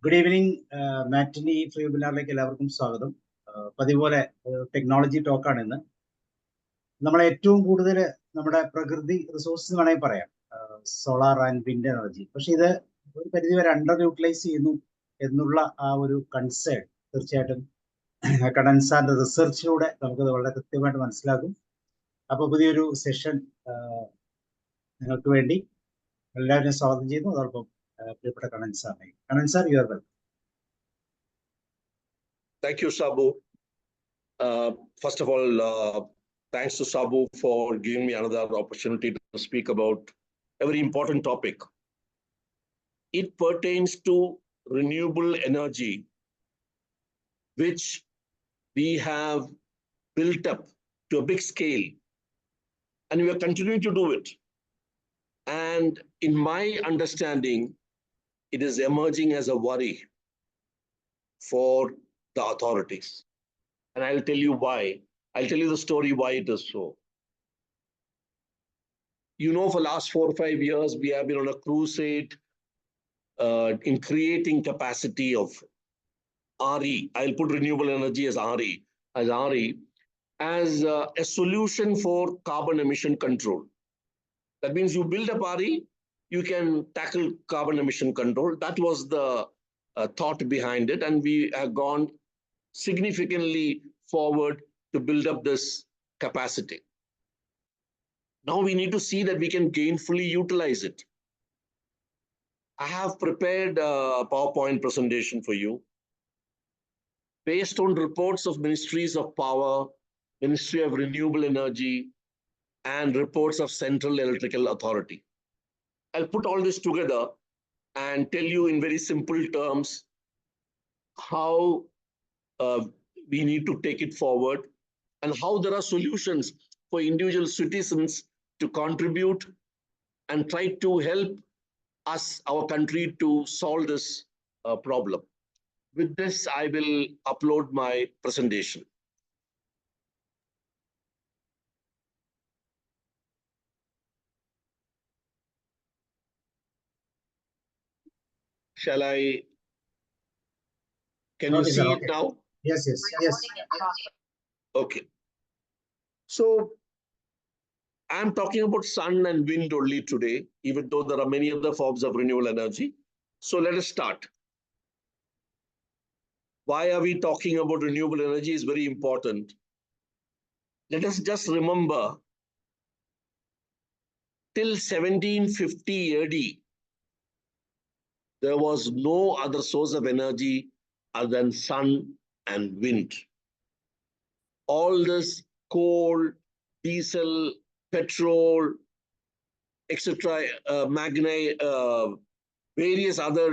Good evening. Matinee free വെബിനാറിലേക്ക് എല്ലാവർക്കും സ്വാഗതം. പതിപോലെ ടെക്നോളജി ടോക്കാണ് ഇന്ന്. നമ്മളെ ഏറ്റവും കൂടുതൽ നമ്മുടെ പ്രകൃതി റിസോഴ്സസ് വേണമെങ്കിൽ പറയാം, സോളാർ ആൻഡ് വിൻഡ് എനർജി. പക്ഷെ ഇത് ഒരു പരിധിവരെ അണ്ടർ യൂട്ടിലൈസ് ചെയ്യുന്നു എന്നുള്ള ആ ഒരു കൺസേൺ തീർച്ചയായിട്ടും കണ്ണൻ സാറിന്റെ റിസർച്ചിലൂടെ നമുക്കത് വളരെ കൃത്യമായിട്ട് മനസ്സിലാക്കും. അപ്പോൾ പുതിയൊരു സെഷൻ നിങ്ങൾക്ക് വേണ്ടി എല്ലാവരും സ്വാഗതം ചെയ്യുന്നു. അതോടൊപ്പം പ്രിയപ്പെട്ട കണ്ണൻ സാറിനെ. Kannan sir, you are welcome. Thank you, Sabu. First of all, thanks to Sabu for giving me another opportunity to speak about a very important topic. It pertains to renewable energy, which we have built up to a big scale, and we are continuing to do it. And in my understanding, it is emerging as a worry for the authorities. And I'll tell you why. I'll tell you the story why it is so. You know, for the last 4 or 5 years, we have been on a crusade in creating capacity of RE. I'll put renewable energy as RE, as a solution for carbon emission control. That means you build up RE, you can tackle carbon emission control. That was the thought behind it, and we have gone significantly forward to build up this capacity. Now we need to see that we can gainfully utilize it. I have prepared a PowerPoint presentation for you based on reports of Ministries of Power, Ministry of Renewable Energy, and reports of Central Electrical Authority. I'll put all this together and tell you in very simple terms how we need to take it forward and how there are solutions for individual citizens to contribute and try to help us, our country, to solve this problem. With this, I will upload my presentation. Shall I? Can you see it now? Yes. Okay. So I'm talking about sun and wind only today, even though there are many other forms of renewable energy. So let us start. Why are we talking about renewable energy is very important. Let us just remember, till 1750 AD, there was no other source of energy other than sun and wind. All this coal, diesel, petrol, etc., manganese, various other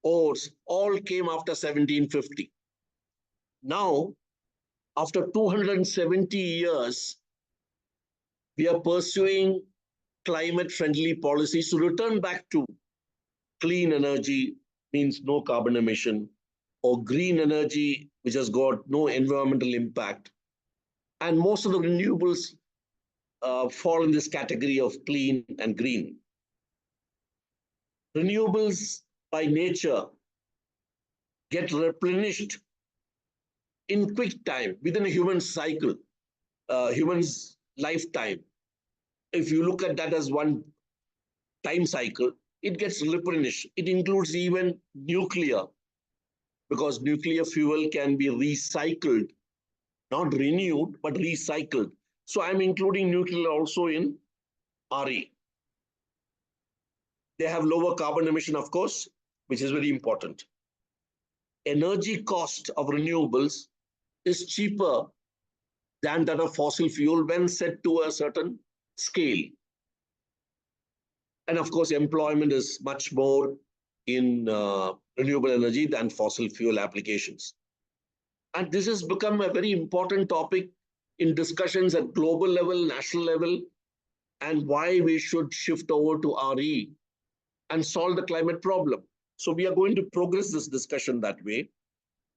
ores, all came after 1750. Now, after 270 years, we are pursuing climate-friendly policies to return back to clean energy, means no carbon emission, or green energy, which has got no environmental impact. And most of the renewables fall in this category of clean and green. Renewables by nature get replenished in quick time within a human cycle, human's lifetime. If you look at that as one time cycle, it gets replenished. It includes even nuclear, because nuclear fuel can be recycled, not renewed, but recycled. So I'm including nuclear also in RE. They have lower carbon emission, of course, which is very important. Energy cost of renewables is cheaper than that of fossil fuel when set to a certain scale. And of course, employment is much more in renewable energy than fossil fuel applications. And this has become a very important topic in discussions at global level, national level, and why we should shift over to RE and solve the climate problem. So we are going to progress this discussion that way.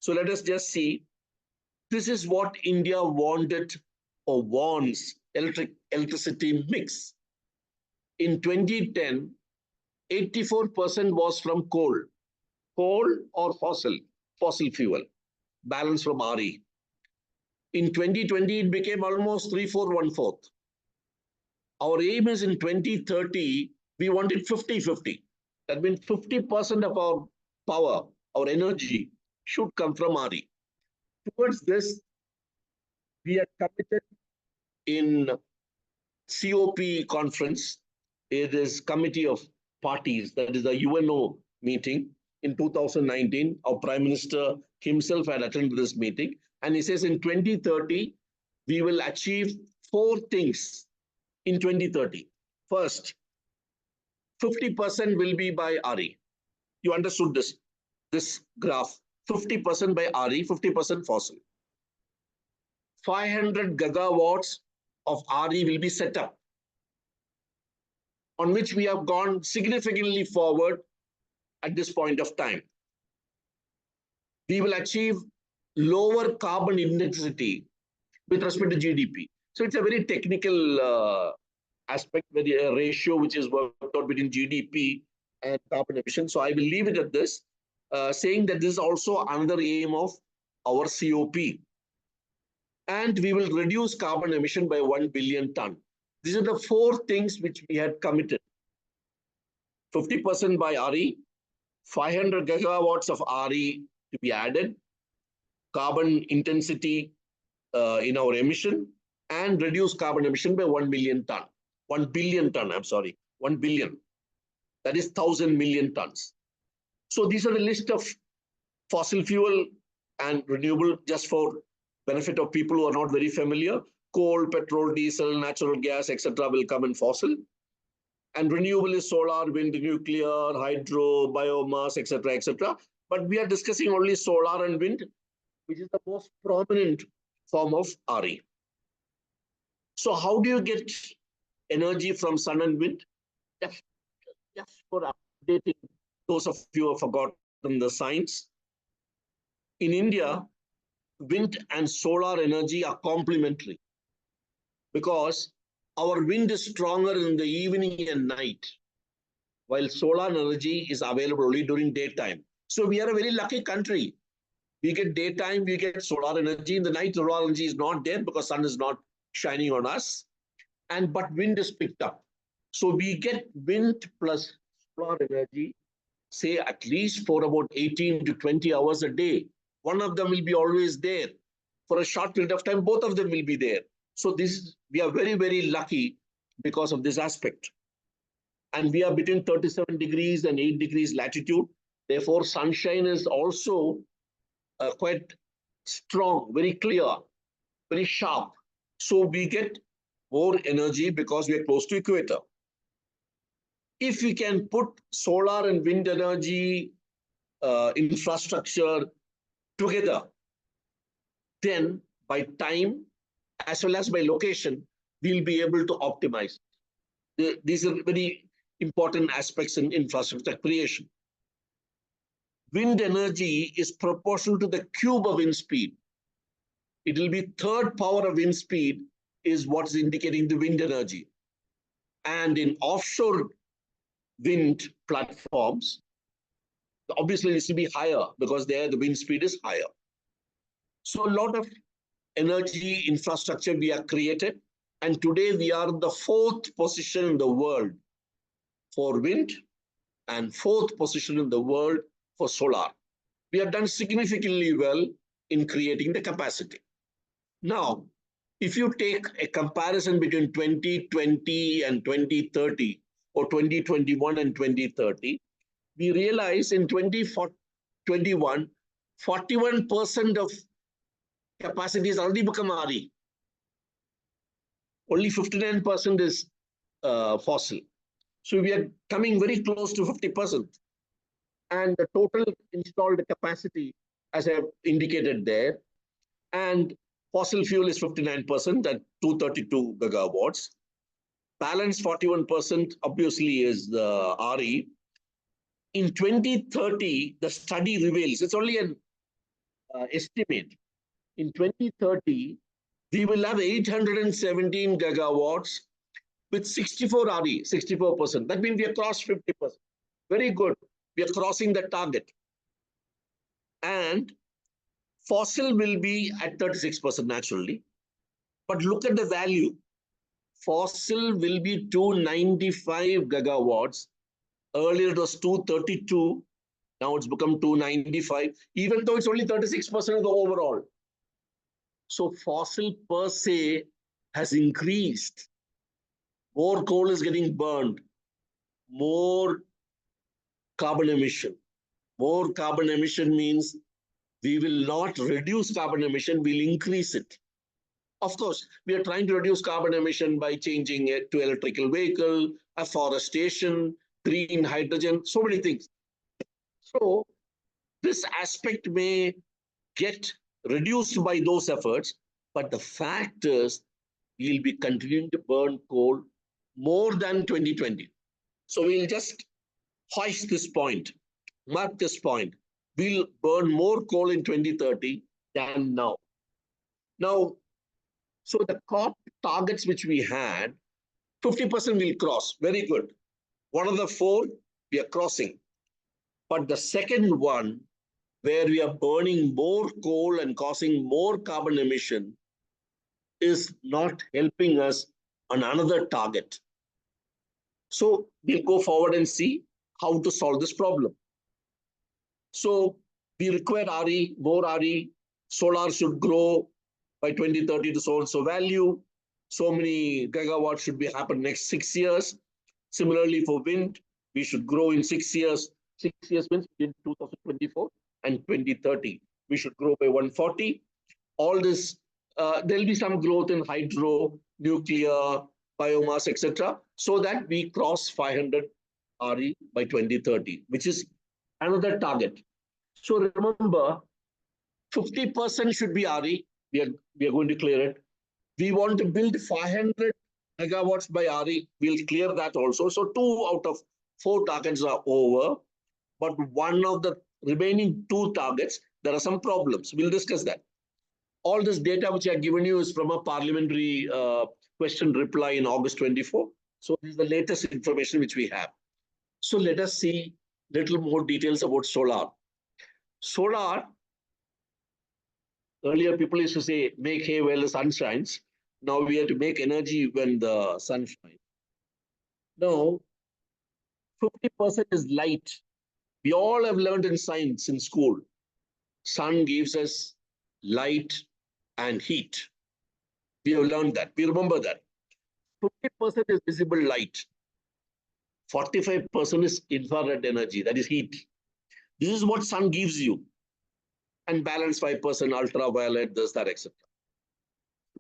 So let us just see. This is what India wanted or wants, electricity mix. In 2010, 84% was from coal. coal or fossil fuel, balance from RE. In 2020, it became almost 3/4, 1/4. Our aim is in 2030, we want it 50-50. That means 50% of our power, our energy should come from RE. Towards this, we are committed in COP conference. It is Committee of Parties, that is the UNO meeting in 2019. Our Prime Minister himself had attended this meeting, and he says in 2030, we will achieve 4 things in 2030. First, 50% will be by RE. You understood this graph. 50% by RE, 50% fossil. 500 gigawatts of RE will be set up, on which we have gone significantly forward at this point of time. We will achieve lower carbon intensity with respect to GDP. So it's a very technical aspect, a ratio which is worked out between GDP and carbon emission. So I will leave it at this, saying that this is also another aim of our COP. And we will reduce carbon emission by 1 billion ton. These are the 4 things which we had committed. 50% by RE, 500 gigawatts of RE to be added, carbon intensity in our emission, and reduce carbon emission by 1 million ton. 1 billion ton, I'm sorry, 1 billion. That is 1,000 million tons. So these are the list of fossil fuel and renewable, just for benefit of people who are not very familiar. Coal, petrol, diesel, natural gas, etc. will come in fossil. And renewable is solar, wind, nuclear, hydro, biomass, etc., etc. But we are discussing only solar and wind, which is the most prominent form of RE. So how do you get energy from sun and wind? Just for updating those of you who have forgotten the science. In India, wind and solar energy are complementary, because our wind is stronger in the evening and night, while solar energy is available only during daytime. So we are a very lucky country. We get daytime, we get solar energy. In the night, solar energy is not there because sun is not shining on us. But wind is picked up. So we get wind plus solar energy, say at least for about 18 to 20 hours a day. One of them will be always there. For a short period of time, both of them will be there. So we are very, very lucky because of this aspect. And we are between 37 degrees and 8 degrees latitude. Therefore, sunshine is also quite strong, very clear, very sharp. So we get more energy because we are close to equator. If we can put solar and wind energy infrastructure together, then by time as well as by location, we'll be able to optimize. These are very important aspects in infrastructure creation. Wind energy is proportional to the cube of wind speed. It will be third power of wind speed is what's indicating the wind energy. And in offshore wind platforms, obviously it needs to be higher because there the wind speed is higher. So a lot of energy infrastructure we have created, and today we are the 4th position in the world for wind and 4th position in the world for solar. We have done significantly well in creating the capacity. Now, if you take a comparison between 2020 and 2030 or 2021 and 2030, we realize in 2021, 41% of capacity has already become RE. Only 59% is fossil. So we are coming very close to 50%. And the total installed capacity, as I have indicated there, and fossil fuel is 59% at 232 gigawatts. Balance 41% obviously is the RE. In 2030, the study reveals, it's only an estimate. In 2030, we will have 817 gigawatts with 64 RE, 64%. That means we have crossed 50%. Very good. We are crossing the target. And fossil will be at 36% naturally. But look at the value. Fossil will be 295 gigawatts. Earlier it was 232. Now it's become 295, even though it's only 36% of the overall. So fossil per se has increased. More coal is getting burned. More carbon emission. More carbon emission means we will not reduce carbon emission, we'll increase it. Of course, we are trying to reduce carbon emission by changing it to electrical vehicle, afforestation, green hydrogen, so many things. So this aspect may get reduced by those efforts, but the fact is we'll be continuing to burn coal more than 2020. So we'll just hoist this point, mark this point. We'll burn more coal in 2030 than now. Now, so the COP targets which we had, 50% will cross. Very good. One of the four, we are crossing. But the second one, where we are burning more coal and causing more carbon emission, is not helping us on another target. So we'll go forward and see how to solve this problem. So we require RE, more RE. Solar should grow by 2030 to so-and-so value. So many gigawatts should be happen next 6 years. Similarly for wind, we should grow in 6 years. 6 years means in 2024 and 2030. We should grow by 140. All this, there'll be some growth in hydro, nuclear, biomass, etc., so that we cross 500 RE by 2030, which is another target. So remember, 50% should be RE. We are going to clear it. We want to build 500 megawatts by RE. We'll clear that also. So 2 out of 4 targets are over. But one of the remaining 2 targets, there are some problems. We'll discuss that. All this data which I have given you is from a parliamentary question reply in August 24. So this is the latest information which we have. So let us see little more details about solar. Solar, earlier people used to say, make hay while the sun shines. Now we have to make energy when the sun shines. Now, 50% is light. We all have learned in science in school. Sun gives us light and heat. We have learned that. We remember that. 50% is visible light. 45% is infrared energy, that is heat. This is what sun gives you. And balance 5% ultraviolet, this, that, etc.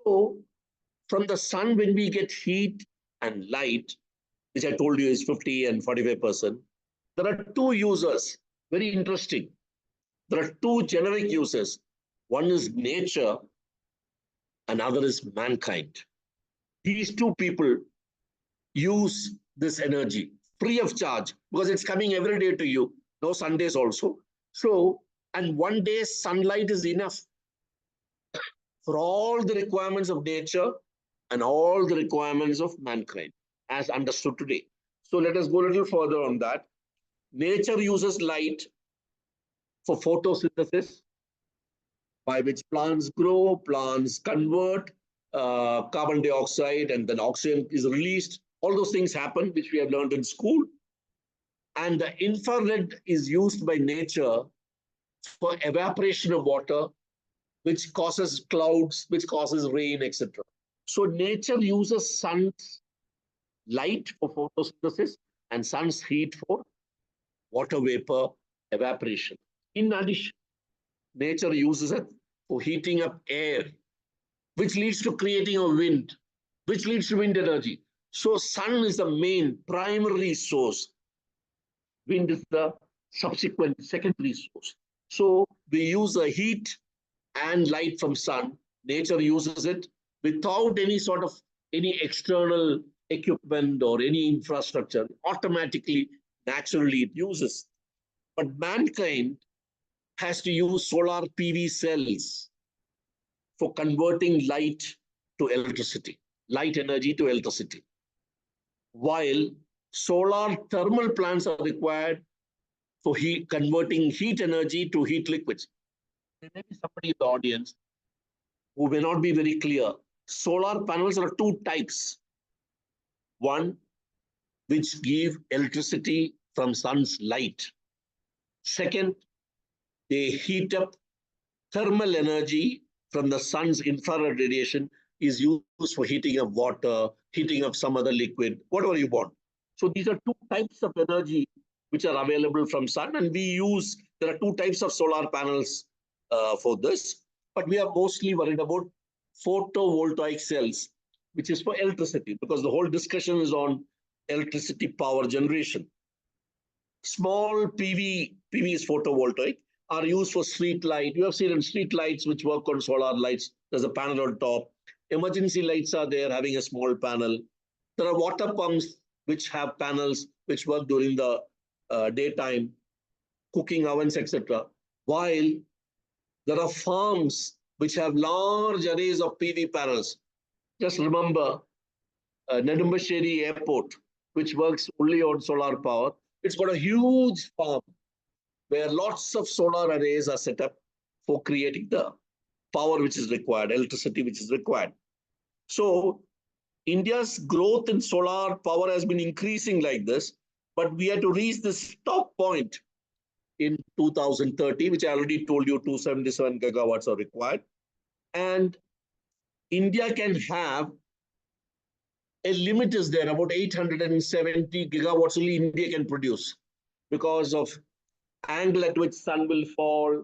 So from the sun, when we get heat and light, which I told you is 50 and 45%, there are 2 users, very interesting. There are 2 generic users. One is nature, another is mankind. These 2 people use this energy free of charge because it's coming every day to you, no Sundays also. So, and one day's sunlight is enough for all the requirements of nature and all the requirements of mankind as understood today. So let us go a little further on that. Nature uses light for photosynthesis, by which plants grow, plants convert carbon dioxide, and then oxygen is released. All those things happen, which we have learned in school. And the infrared is used by nature for evaporation of water, which causes clouds, which causes rain, etc. So nature uses sun's light for photosynthesis and sun's heat for water vapor evaporation. In addition, nature uses it for heating up air, which leads to creating a wind, which leads to wind energy. So sun is the main primary source. Wind is the subsequent secondary source. So we use the heat and light from sun. Nature uses it without any external equipment or any infrastructure. Automatically, naturally it uses. But mankind has to use solar PV cells for converting light to electricity, light energy to electricity. While solar thermal plants are required for converting heat energy to heat liquids. There may be somebody in the audience who may not be very clear. Solar panels are two types. One, which give electricity from sun's light. Second, they heat up thermal energy from the sun's infrared radiation is used for heating of water, heating of some other liquid, whatever you want. So these are two types of energy which are available from sun, and there are two types of solar panels for this, but we are mostly worried about photovoltaic cells, which is for electricity, because the whole discussion is on electricity power generation. Small PV is photovoltaic, are used for street light. You have seen in street lights which work on solar lights. There's a panel on top. Emergency lights are there having a small panel. There are water pumps which have panels which work during the daytime, cooking ovens, etc. While there are farms which have large arrays of PV panels. Just remember Nedumbasheri Airport, which works only on solar power. It's got a huge farm where lots of solar arrays are set up for creating the power which is required, electricity which is required. So India's growth in solar power has been increasing like this, but we had to reach this top point in 2030, which I already told you 277 gigawatts are required. And India can have a limit is there, about 870 gigawatts only India can produce because of angle at which sun will fall,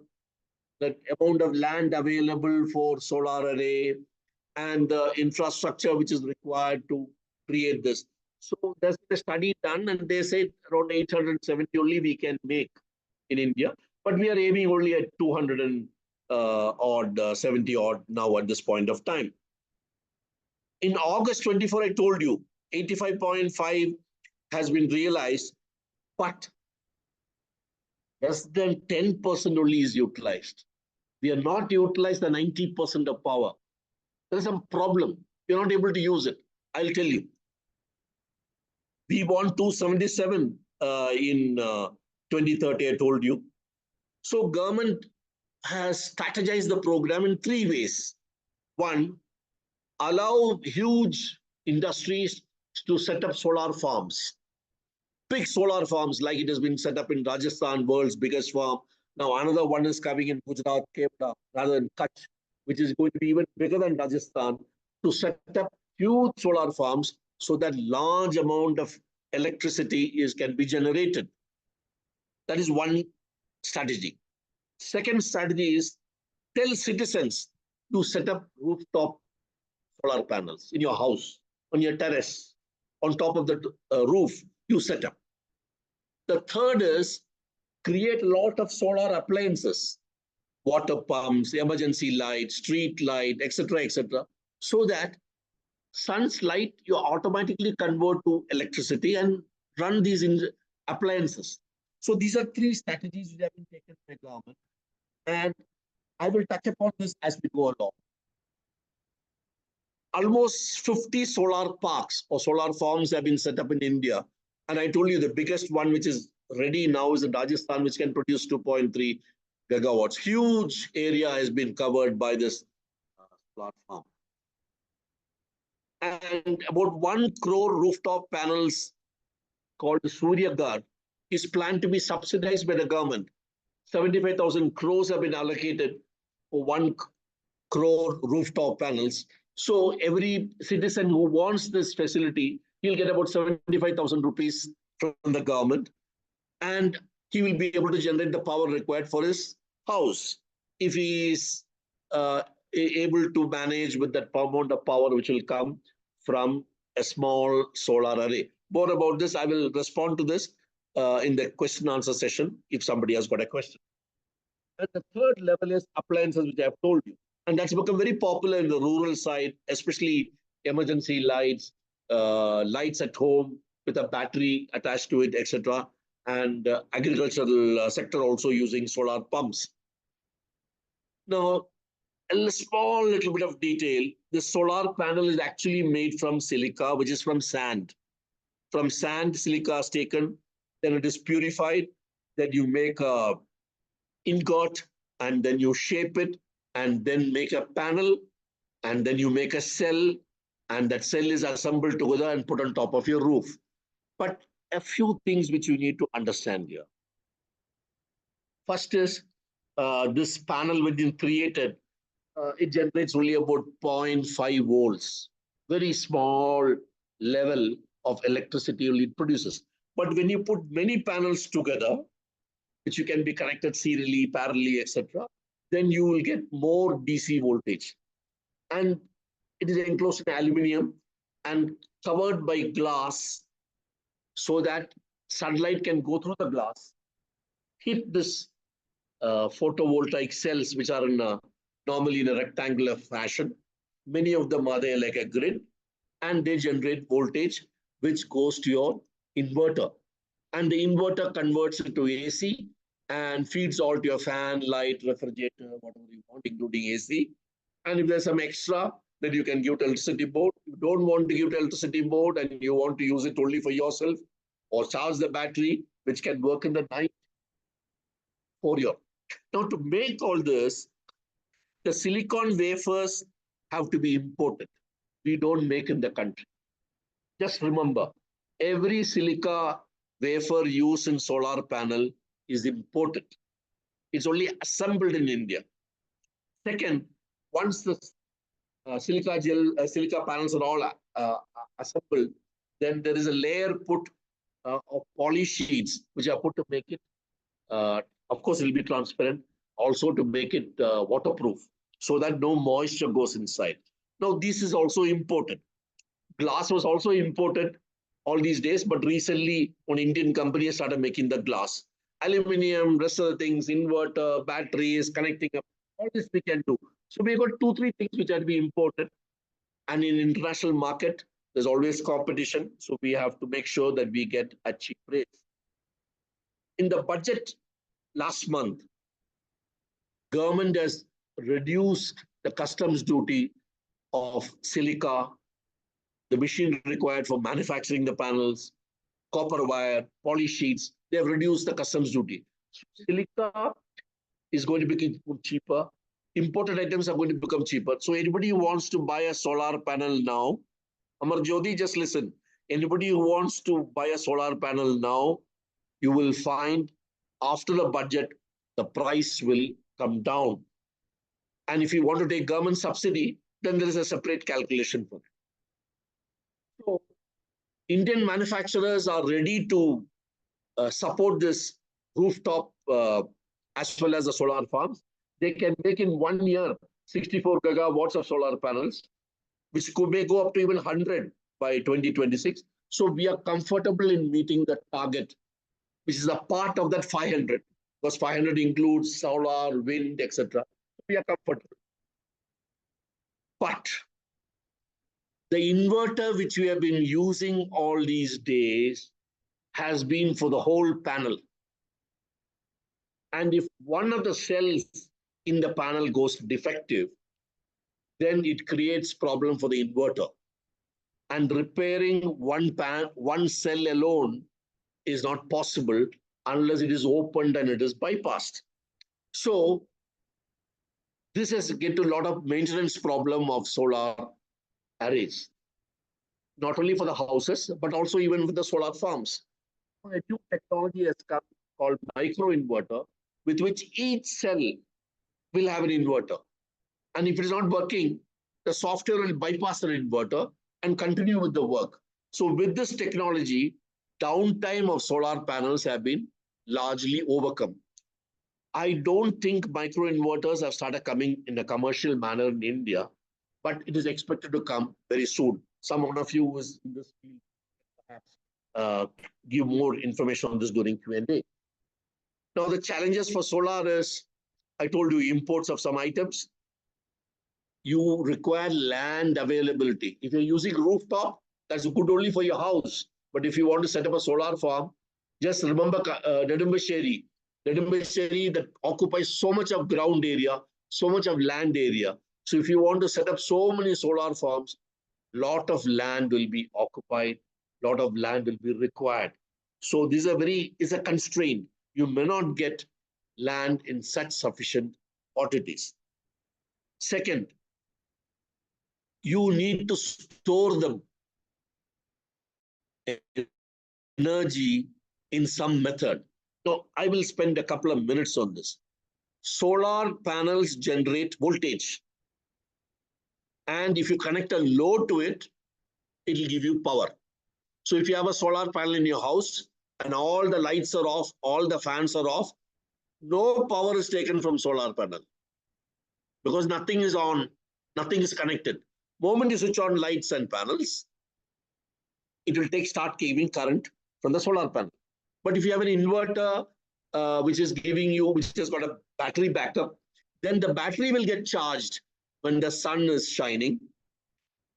the amount of land available for solar array, and the infrastructure which is required to create this. So there's a study done, and they say around 870 only we can make in India, but we are aiming only at 270 odd now at this point of time. In August 24, I told you 85.5 has been realized, but less than 10% only is utilized. We are not utilized the 90% of power. There is some problem. You're not able to use it. I'll tell you. We want 277 in 2030, I told you. So government has strategized the program in three ways. One, allow huge industries to set up solar farms. Big solar farms like it has been set up in Rajasthan, world's biggest farm. Now another one is coming in Gujarat, Kerala, rather than Kutch, which is going to be even bigger than Rajasthan, to set up huge solar farms so that large amount of electricity can be generated. That is one strategy. Second strategy is tell citizens to set up rooftop solar panels in your house, on your terrace, on top of the roof, you set up. The third is create a lot of solar appliances, water pumps, emergency light, street light, etc., so that sun's light you automatically convert to electricity and run these appliances. So these are three strategies which have been taken by government, and I will touch upon this as we go along. Almost 50 solar parks or solar farms have been set up in India. And I told you the biggest one which is ready now is in Rajasthan, which can produce 2.3 gigawatts. Huge area has been covered by this solar farm. And about 1 crore rooftop panels called Surya Ghar is planned to be subsidized by the government. 75,000 crores have been allocated for 1 crore rooftop panels. So every citizen who wants this facility, he'll get about 75,000 rupees from the government, and he will be able to generate the power required for his house if he is able to manage with that amount of power which will come from a small solar array. More about this, I will respond to this in the question answer session if somebody has got a question. And the third level is appliances, which I have told you. And that's become very popular in the rural side, especially emergency lights, lights at home with a battery attached to it, etc. And agricultural sector also using solar pumps. Now, a small little bit of detail. The solar panel is actually made from silica, which is from sand. From sand, silica is taken, then it is purified, then you make a ingot, and then you shape it, and then make a panel, and then you make a cell, and that cell is assembled together and put on top of your roof. But a few things which you need to understand here. First is this panel when you created, it generates only about 0.5 volts, very small level of electricity only it produces. But when you put many panels together, which you can be connected serially, parallelly, etc., then you will get more DC voltage. And it is enclosed in aluminum and covered by glass so that sunlight can go through the glass, hit this photovoltaic cells, which are normally in a rectangular fashion. Many of them are there like a grid, and they generate voltage, which goes to your inverter. And the inverter converts it to AC and feeds all to your fan, light, refrigerator, whatever you want, including AC. And if there's some extra, then you can give to electricity board. If you don't want to give to electricity board and you want to use it only for yourself, or charge the battery, which can work in the night for you. Now, to make all this, the silicon wafers have to be imported. We don't make in the country. Just remember, every silica wafer used in solar panel is imported. It's only assembled in India. Second, once the silica panels are all assembled, then there is a layer put of poly sheets which are put to make it, of course, it will be transparent, also to make it waterproof so that no moisture goes inside. Now, this is also imported. Glass was also imported all these days, but recently, an Indian company has started making the glass. Aluminium, rest of the things, inverter, batteries, connecting up, all this we can do. So we got 2-3 things which are to be imported. And in international market, there's always competition. So we have to make sure that we get a cheap rate. In the budget last month, government has reduced the customs duty of silica, the machine required for manufacturing the panels, copper wire, poly sheets. They have reduced the customs duty. So silica is going to become cheaper. Imported items are going to become cheaper. So anybody who wants to buy a solar panel now, Amar Jyoti, just listen. Anybody who wants to buy a solar panel now, you will find after the budget, the price will come down. And if you want to take government subsidy, then there is a separate calculation for it. So Indian manufacturers are ready to support this rooftop as well as the solar farms. They can make in 1 year 64 gigawatts of solar panels, which may go up to even 100 by 2026. So we are comfortable in meeting the target, which is a part of that 500, because 500 includes solar, wind, etc. We are comfortable. But the inverter which we have been using all these days has been for the whole panel. And if one of the cells in the panel goes defective, then it creates problem for the inverter. And repairing one cell alone is not possible unless it is opened and it is bypassed. So this has get to a lot of maintenance problem of solar arrays, not only for the houses, but also even with the solar farms. A new technology has come called microinverter, with which each cell will have an inverter. And if it is not working, the software will bypass the inverter and continue with the work. So with this technology, downtime of solar panels have been largely overcome. I don't think microinverters have started coming in a commercial manner in India, but it is expected to come very soon. Someone of you who is in this field perhaps give more information on this during Q&A. Now, the challenges for solar is, I told you, imports of some items. You require land availability. If you're using rooftop, that's good only for your house. But if you want to set up a solar farm, just remember Nedumbasseri that occupies so much of ground area, so much of land area. So if you want to set up so many solar farms, lot of land will be occupied, lot of land will be required. So this is it's a constraint. you may not get land in such sufficient quantities. Second, you need to store the energy in some method. So I will spend a couple of minutes on this. Solar panels generate voltage. And if you connect a load to it, it will give you power. So if you have a solar panel in your house and all the lights are off, all the fans are off, no power is taken from solar panel because nothing is on, nothing is connected. Moment you switch on lights and panels, it will start giving current from the solar panel. But if you have an inverter, which is giving you, which has got a battery backup, then the battery will get charged when the sun is shining.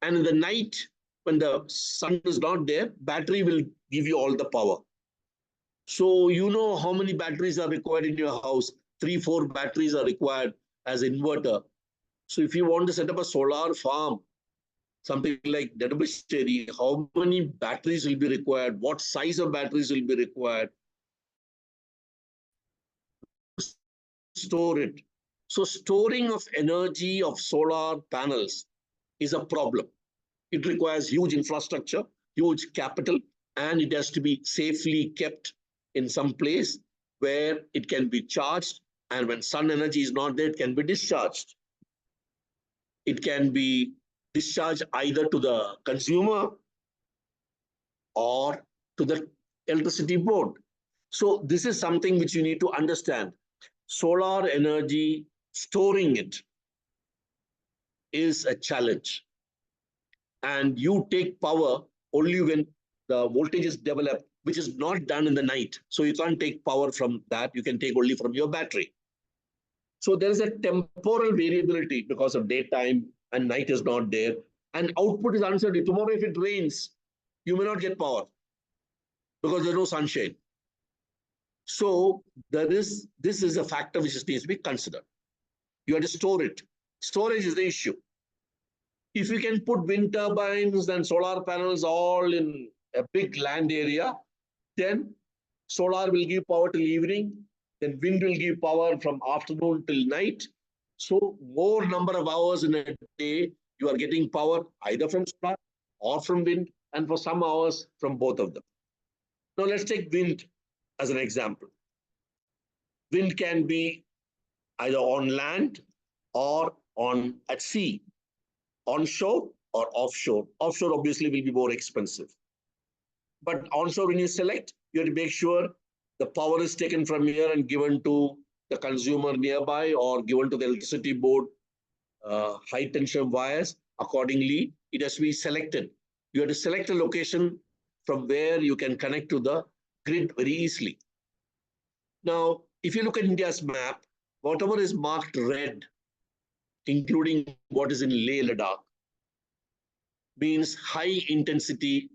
And in the night, when the sun is not there, battery will give you all the power. So you know how many batteries are required in your house. 3, 4 batteries are required as inverter. So if you want to set up a solar farm, something like Dedabisteri, how many batteries will be required? What size of batteries will be required? Store it. So storing of energy of solar panels is a problem. It requires huge infrastructure, huge capital, and it has to be safely kept in some place where it can be charged. And when sun energy is not there, it can be discharged. It can be discharged either to the consumer or to the electricity board. So this is something which you need to understand. Solar energy, storing it is a challenge. And you take power only when the voltage is developed, which is not done in the night. So you can't take power from that. You can take only from your battery. So there is a temporal variability because of daytime and night is not there. And output is uncertain. Tomorrow, if it rains, you may not get power because there's no sunshine. So this is a factor which needs to be considered. You have to store it. Storage is the issue. If you can put wind turbines and solar panels all in a big land area, then solar will give power till evening, then wind will give power from afternoon till night. So more number of hours in a day, you are getting power either from solar or from wind, and for some hours from both of them. Now let's take wind as an example. Wind can be either on land or at sea, onshore or offshore. Offshore obviously will be more expensive. But onshore, when you select, you have to make sure the power is taken from here and given to the consumer nearby or given to the electricity board, high tension wires. Accordingly, it has to be selected. You have to select a location from where you can connect to the grid very easily. Now, if you look at India's map, whatever is marked red, including what is in Leh Ladakh, means high intensity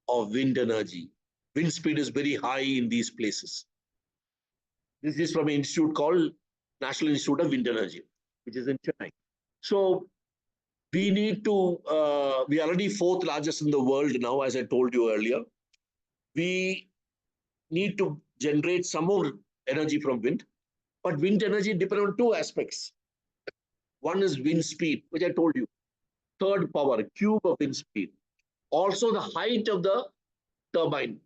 of wind energy. Wind speed is very high in these places. This is from an institute called National Institute of Wind Energy, which is in Chennai. So we need to, we are already 4th largest in the world now, as I told you earlier. We need to generate some more energy from wind, but wind energy depends on 2 aspects. One is wind speed, which I told you. Third, power, cube of wind speed. Also the height of the turbine.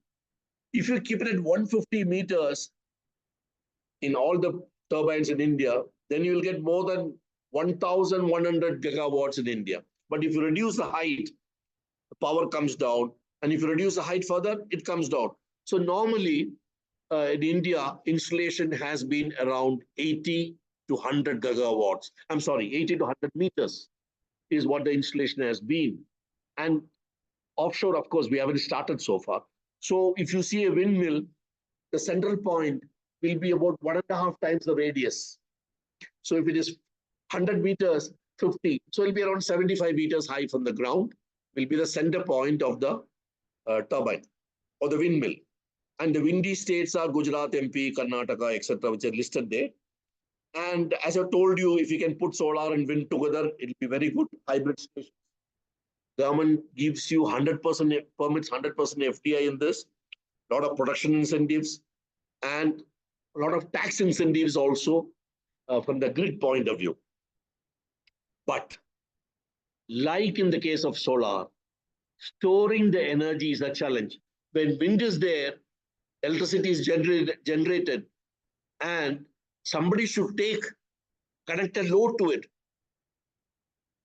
If you keep it at 150 meters in all the turbines in India, then you will get more than 1,100 gigawatts in India. But if you reduce the height, the power comes down. And if you reduce the height further, it comes down. So normally in India, installation has been around 80 to 100 gigawatts. I'm sorry, 80 to 100 meters is what the installation has been. And offshore, of course, we haven't started so far. So if you see a windmill, the central point will be about 1.5 times the radius. So if it is 100 meters, 50, so it will be around 75 meters high from the ground, will be the center point of the turbine or the windmill. And the windy states are Gujarat, MP, Karnataka, etc., which are listed there. And as I told you, if you can put solar and wind together, it will be very good. Hybrid stations. Government gives you 100% permits, 100% FDI in this, a lot of production incentives. And a lot of tax incentives also from the grid point of view. But like in the case of solar, storing the energy is a challenge. When wind is there, electricity is generated, and somebody should connect a load to it.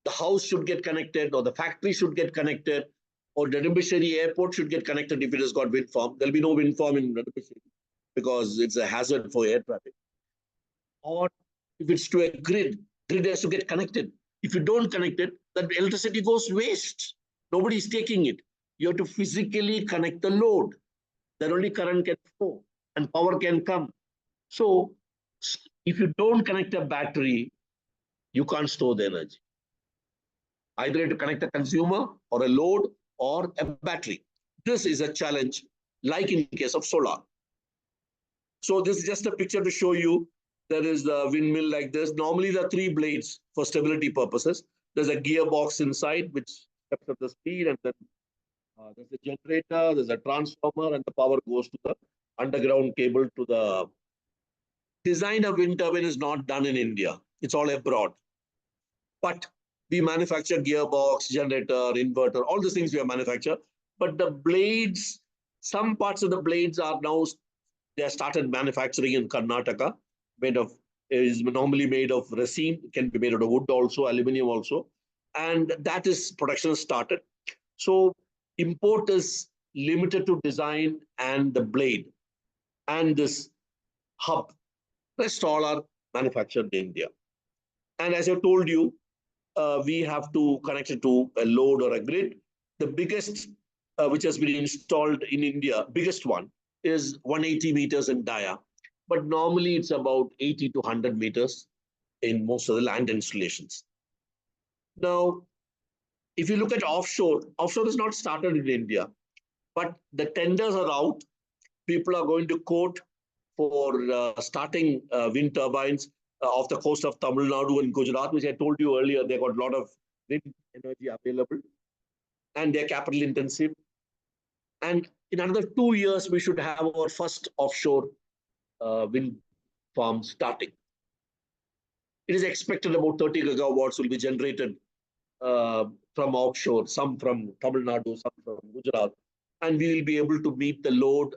The house should get connected, or the factory should get connected, or Nedimbisheri airport should get connected if it has got wind farm. There'll be no wind farm in Nedimbisheri because it's a hazard for air traffic. Or if it's to a grid has to get connected. If you don't connect it, that electricity goes waste. Nobody's taking it. You have to physically connect the load. Then only current can flow and power can come. So if you don't connect a battery, you can't store the energy. Either you have to connect a consumer or a load or a battery. This is a challenge, like in case of solar. So this is just a picture to show you. There is the windmill like this. Normally there are 3 blades for stability purposes. There's a gearbox inside which steps up the speed, and then there's a generator, there's a transformer, and the power goes to the underground cable to the design of wind turbine is not done in India. It's all abroad. But we manufacture gearbox, generator, inverter, all these things we have manufactured. But the blades, some parts of the blades are now, they are started manufacturing in Karnataka, is normally made of resin, can be made out of wood also, aluminum also. And that is production started. So import is limited to design and the blade and this hub. Rest all are manufactured in India. And as I told you, we have to connect it to a load or a grid. The biggest, which has been installed in India, biggest one, is 180 meters in dia. But normally it's about 80 to 100 meters in most of the land installations. Now, if you look at offshore, offshore is not started in India, but the tenders are out. People are going to quote for starting wind turbines off the coast of Tamil Nadu and Gujarat, which I told you earlier, they got a lot of wind energy available and they're capital intensive. And in another 2 years, we should have our first offshore wind farm starting. It is expected about 30 gigawatts will be generated from offshore, some from Tamil Nadu, some from Gujarat, and we will be able to meet the load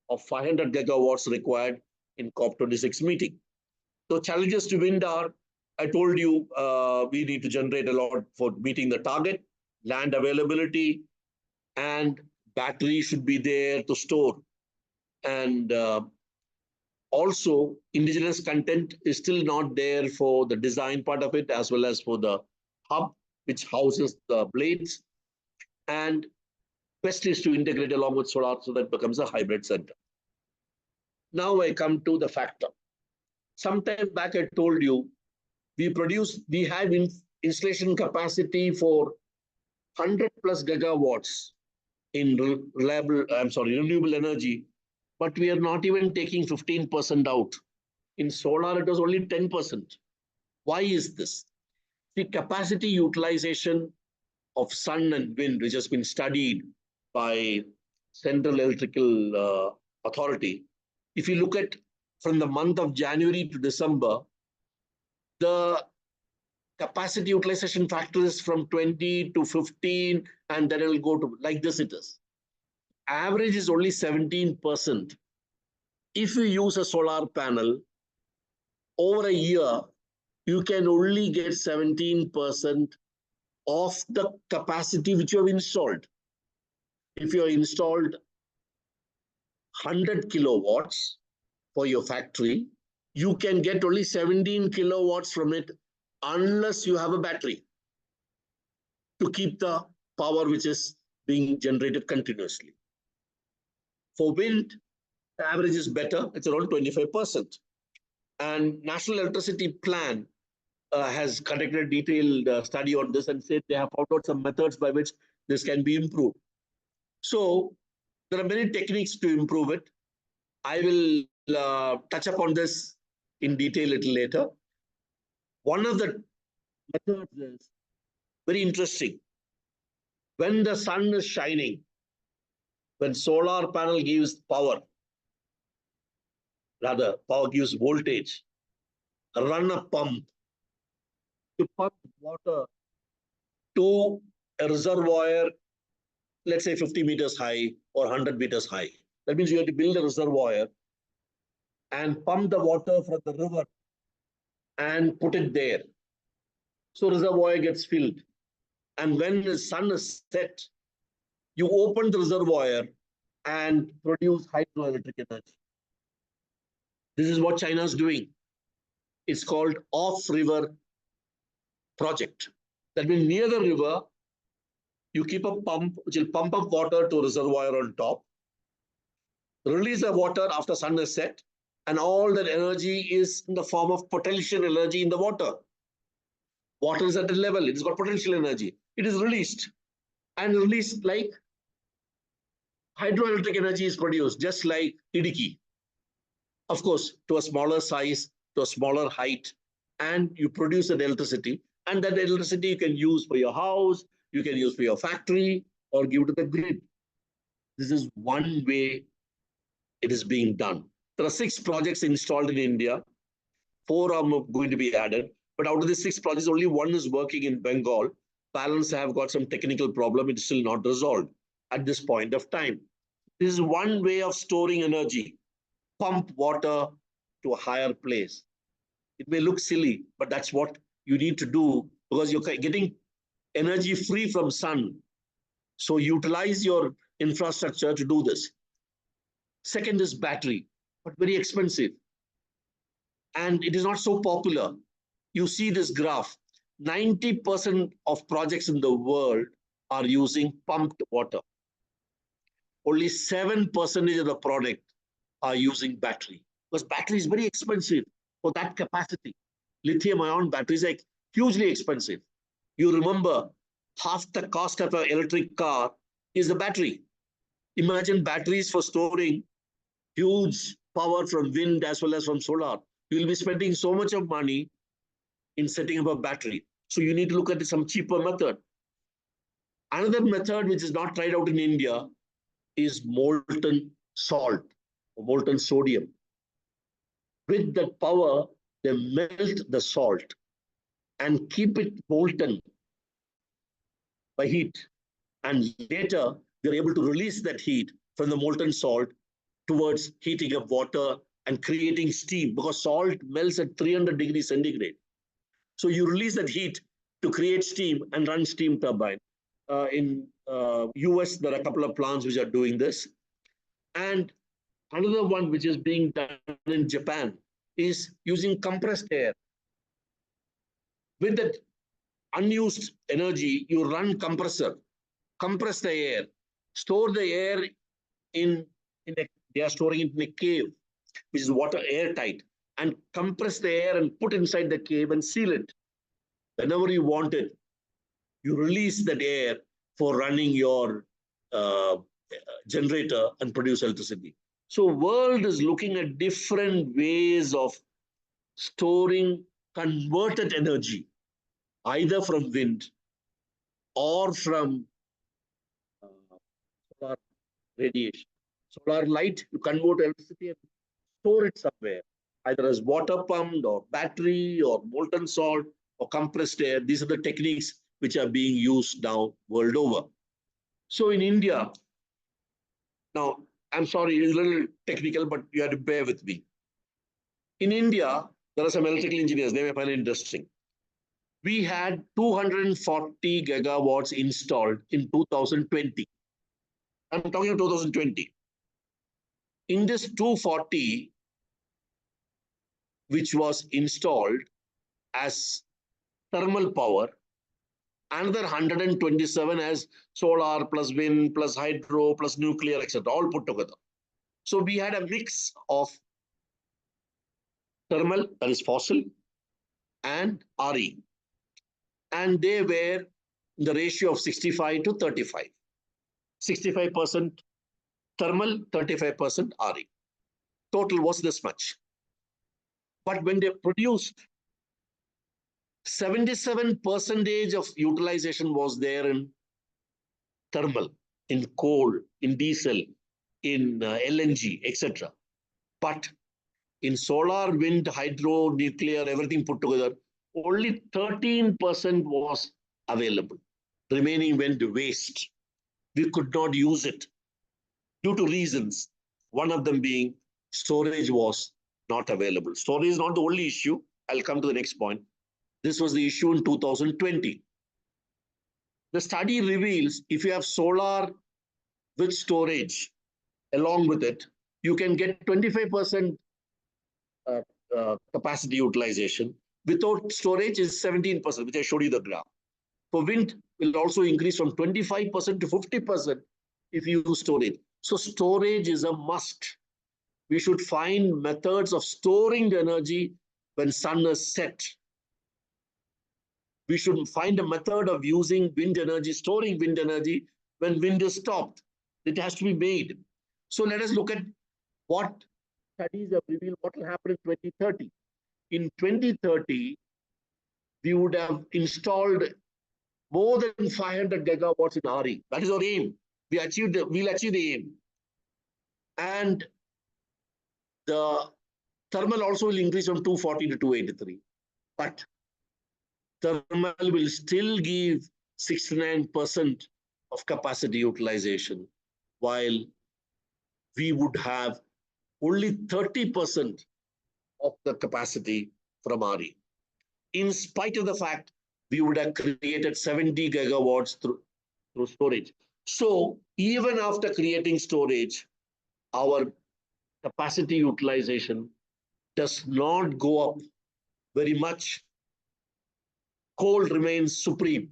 of 500 gigawatts required in COP26 meeting. So challenges to wind are, I told you, we need to generate a lot for meeting the target, land availability, and battery should be there to store. And also, indigenous content is still not there for the design part of it, as well as for the hub, which houses the blades. And best is to integrate along with solar so that it becomes a hybrid center. Now I come to the factor. Sometime back I told you, we have installation capacity for 100 plus gigawatts in renewable energy, but we are not even taking 15% out. In solar, it was only 10%. Why is this? The capacity utilization of sun and wind, which has been studied by Central Electrical Authority, if you look at from the month of January to December, the capacity utilization factor is from 20 to 15, and then it will go to like this it is. Average is only 17%. If you use a solar panel, over a year, you can only get 17% of the capacity which you have installed. If you have installed 100 kilowatts for your factory, you can get only 17 kilowatts from it unless you have a battery to keep the power which is being generated continuously. For wind, the average is better. It's around 25%. And National Electricity Plan has conducted a detailed study on this and said they have found out some methods by which this can be improved. So there are many techniques to improve it. I will touch upon this in detail a little later. One of the methods is very interesting. When the sun is shining, when solar panel gives power, rather power gives voltage, run a pump to pump water to a reservoir, let's say 50 meters high or 100 meters high. That means you have to build a reservoir and pump the water from the river and put it there. So reservoir gets filled. And when the sun is set, you open the reservoir and produce hydroelectric energy. This is what China is doing. It's called off-river project. That means near the river, you keep a pump which will pump up water to a reservoir on top, release the water after sun is set, and all that energy is in the form of potential energy in the water. Water is at a level, it's got potential energy. It is released, and released like hydroelectric energy is produced, just like Idiki. Of course, to a smaller size, to a smaller height, and you produce that electricity, and that electricity you can use for your house, you can use for your factory, or give to the grid. This is one way it is being done. There are 6 projects installed in India. 4 are going to be added. But out of the 6 projects, only 1 is working in Bengal. Balance have got some technical problem. It's still not resolved at this point of time. This is one way of storing energy. Pump water to a higher place. It may look silly, but that's what you need to do because you're getting energy free from sun. So utilize your infrastructure to do this. Second is battery, but very expensive. And it is not so popular. You see this graph, 90% of projects in the world are using pumped water. Only 7% of the product are using battery because battery is very expensive for that capacity. Lithium-ion batteries are hugely expensive. You remember, half the cost of an electric car is the battery. Imagine batteries for storing huge power from wind as well as from solar. You will be spending so much of money in setting up a battery. So you need to look at some cheaper method. Another method which is not tried out in India is molten salt or molten sodium. With that power, they melt the salt and keep it molten by heat. And later, they're able to release that heat from the molten salt towards heating up water and creating steam because salt melts at 300 degrees centigrade. So you release that heat to create steam and run steam turbine. In US, there are a couple of plants which are doing this. And another one which is being done in Japan is using compressed air. With that unused energy, you run compressor, compress the air, store the air they are storing it in a cave, which is water airtight, and compress the air and put inside the cave and seal it. Whenever you want it, you release that air for running your generator and produce electricity. So world is looking at different ways of storing converted energy, either from wind or from solar radiation. Solar light, you convert electricity and store it somewhere, either as water pumped or battery or molten salt or compressed air. These are the techniques which are being used now world over. So in India, now I'm sorry, it's a little technical, but you have to bear with me. In India, there are some electrical engineers, they may find it interesting. We had 240 gigawatts installed in 2020. I'm talking about 2020. In this 240, which was installed as thermal power, another 127 as solar plus wind plus hydro plus nuclear, etc., all put together. So we had a mix of thermal, that is fossil, and RE. And they were in the ratio of 65 to 35. 65% thermal, 35% RE. Total was this much. But when they produced, 77% of utilization was there in thermal, in coal, in diesel, in LNG, etc. But In solar, wind, hydro, nuclear, everything put together, only 13% was available. Remaining went to waste. We could not use it due to reasons. One of them being storage was not available. Storage is not the only issue. I'll come to the next point. This was the issue in 2020. The study reveals if you have solar with storage along with it, you can get 25% capacity utilization. Without storage is 17%, which I showed you the graph. For wind, will also increase from 25% to 50% if you use storage. So storage is a must. We should find methods of storing the energy when sun is set. We should find a method of using wind energy, storing wind energy when wind is stopped. It has to be made. So let us look at what studies have revealed what will happen in 2030. In 2030, we would have installed more than 500 gigawatts in RE. That is our aim. We'll achieve the aim. And the thermal also will increase from 240 to 283. But thermal will still give 69% of capacity utilization, while we would have only 30% of the capacity from RE. In spite of the fact, we would have created 70 gigawatts through storage. So even after creating storage, our capacity utilization does not go up very much. Coal remains supreme.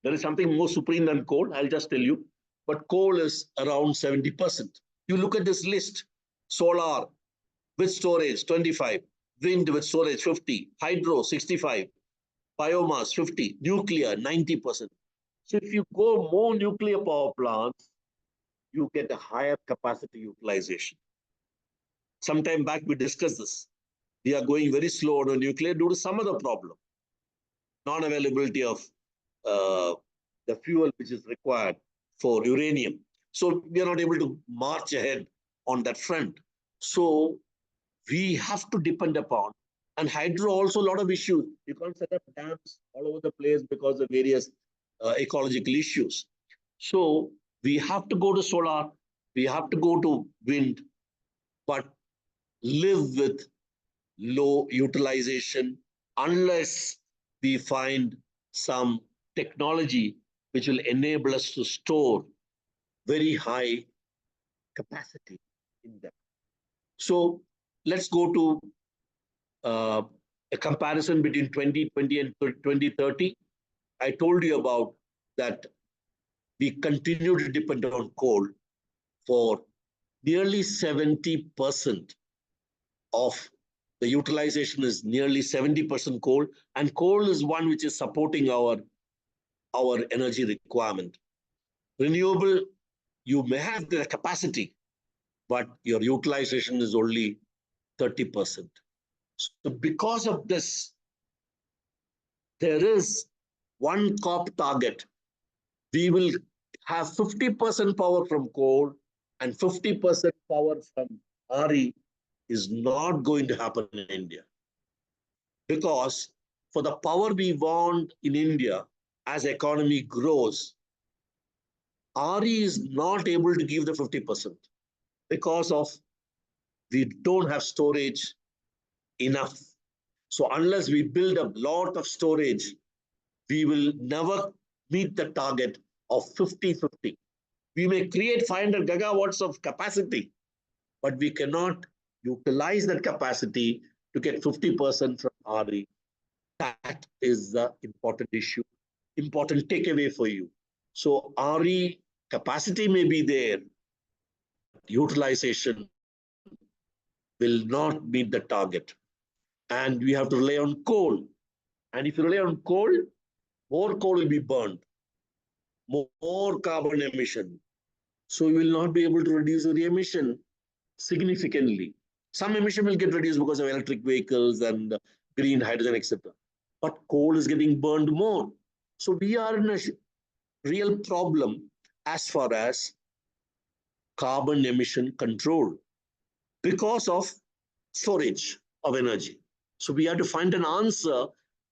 There is something more supreme than coal, I'll just tell you. But coal is around 70%. You look at this list, solar with storage, 25, wind with storage, 50, hydro, 65, biomass, 50, nuclear, 90%. So if you go more nuclear power plants, you get a higher capacity utilization. Sometime back, we discussed this. We are going very slow on nuclear due to some other problem. Non-availability of the fuel which is required for uranium. So we are not able to march ahead on that front. So we have to depend upon, and hydro also a lot of issues. You can't set up dams all over the place because of various ecological issues. So we have to go to solar, we have to go to wind, but live with low utilization unless we find some technology which will enable us to store very high capacity in them. So let's go to a comparison between 2020 and 2030. I told you about that we continue to depend on coal for nearly 70% of the utilization is nearly 70% coal, and coal is one which is supporting our energy requirement. Renewable, you may have the capacity, but your utilization is only 30%. So because of this, there is one COP target. We will have 50% power from coal and 50% power from RE is not going to happen in India. Because for the power we want in India, as economy grows, RE is not able to give the 50% because of we don't have storage enough. So unless we build a lot of storage, we will never meet the target of 50-50. We may create 500 gigawatts of capacity, but we cannot utilize that capacity to get 50% from RE. That is the important issue, important takeaway for you. So RE capacity may be there, utilization will not meet the target. And we have to rely on coal. And if you rely on coal, more coal will be burned, more carbon emission. So you will not be able to reduce the emission significantly. Some emission will get reduced because of electric vehicles and green hydrogen, etc. But coal is getting burned more. So we are in a real problem as far as carbon emission control because of storage of energy. So we have to find an answer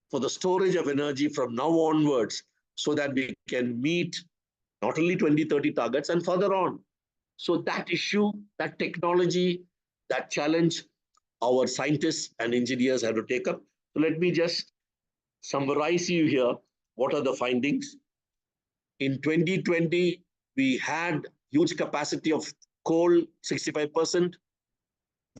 for the storage of energy from now onwards so that we can meet not only 2030 targets and further on. So that issue, that technology, that challenge, our scientists and engineers have to take up. So let me just summarize you here. What are the findings? In 2020, we had huge capacity of coal, 65%,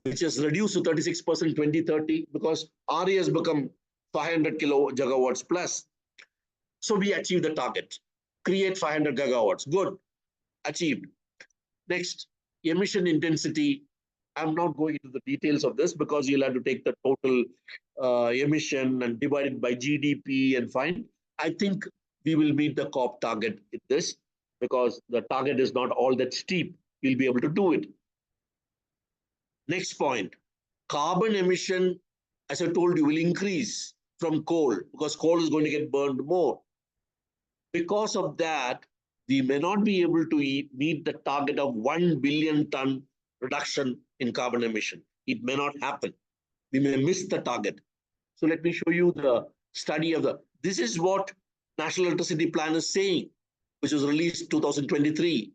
which has reduced to 36% in 2030 because RE has become 500 gigawatts plus. So we achieved the target, create 500 gigawatts. Good, achieved. Next, emission intensity. I'm not going into the details of this because you'll have to take the total emission and divide it by GDP and find. I think we will meet the COP target in this because the target is not all that steep. We'll be able to do it. Next point, carbon emission, as I told you, will increase from coal because coal is going to get burned more. Because of that, we may not be able to meet the target of 1 billion ton reduction in carbon emission. It may not happen. We may miss the target. So let me show you the study of this is what National Electricity Plan is saying, which was released 2023.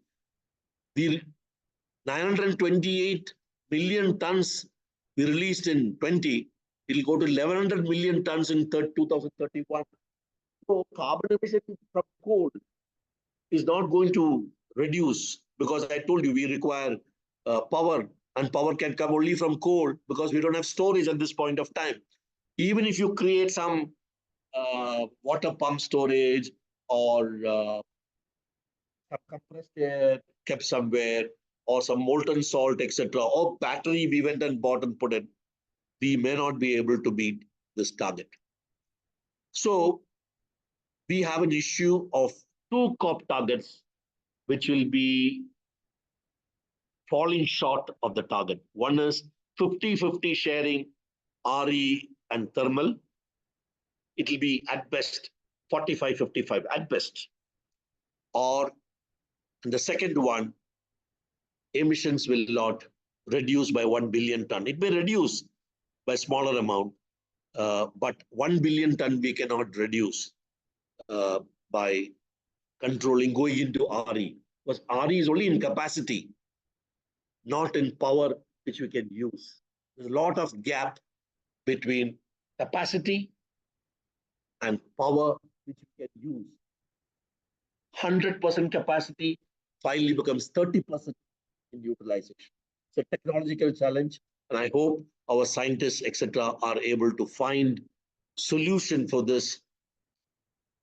The 928 million tons we released in 20, it'll go to 1100 million tons in 2031. So carbon emission from coal is not going to reduce because I told you we require power, and power can come only from coal because we don't have storage at this point of time. Even if you create some water pump storage or some compressed air kept somewhere or some molten salt, etc., or battery we went and bought and put in, we may not be able to meet this target. So we have an issue of 2 COP targets which will be falling short of the target. One is 50-50 sharing RE and thermal. It will be at best 45-55 at best. Or the second one, emissions will not reduce by 1 billion ton. It may reduce by a smaller amount, but 1 billion ton we cannot reduce by controlling, going into RE. Because RE is only in capacity, not in power, which we can use. There's a lot of gap between capacity and power, which we can use. 100% capacity finally becomes 30% in utilization. It's a technological challenge, and I hope our scientists, etc., are able to find solution for this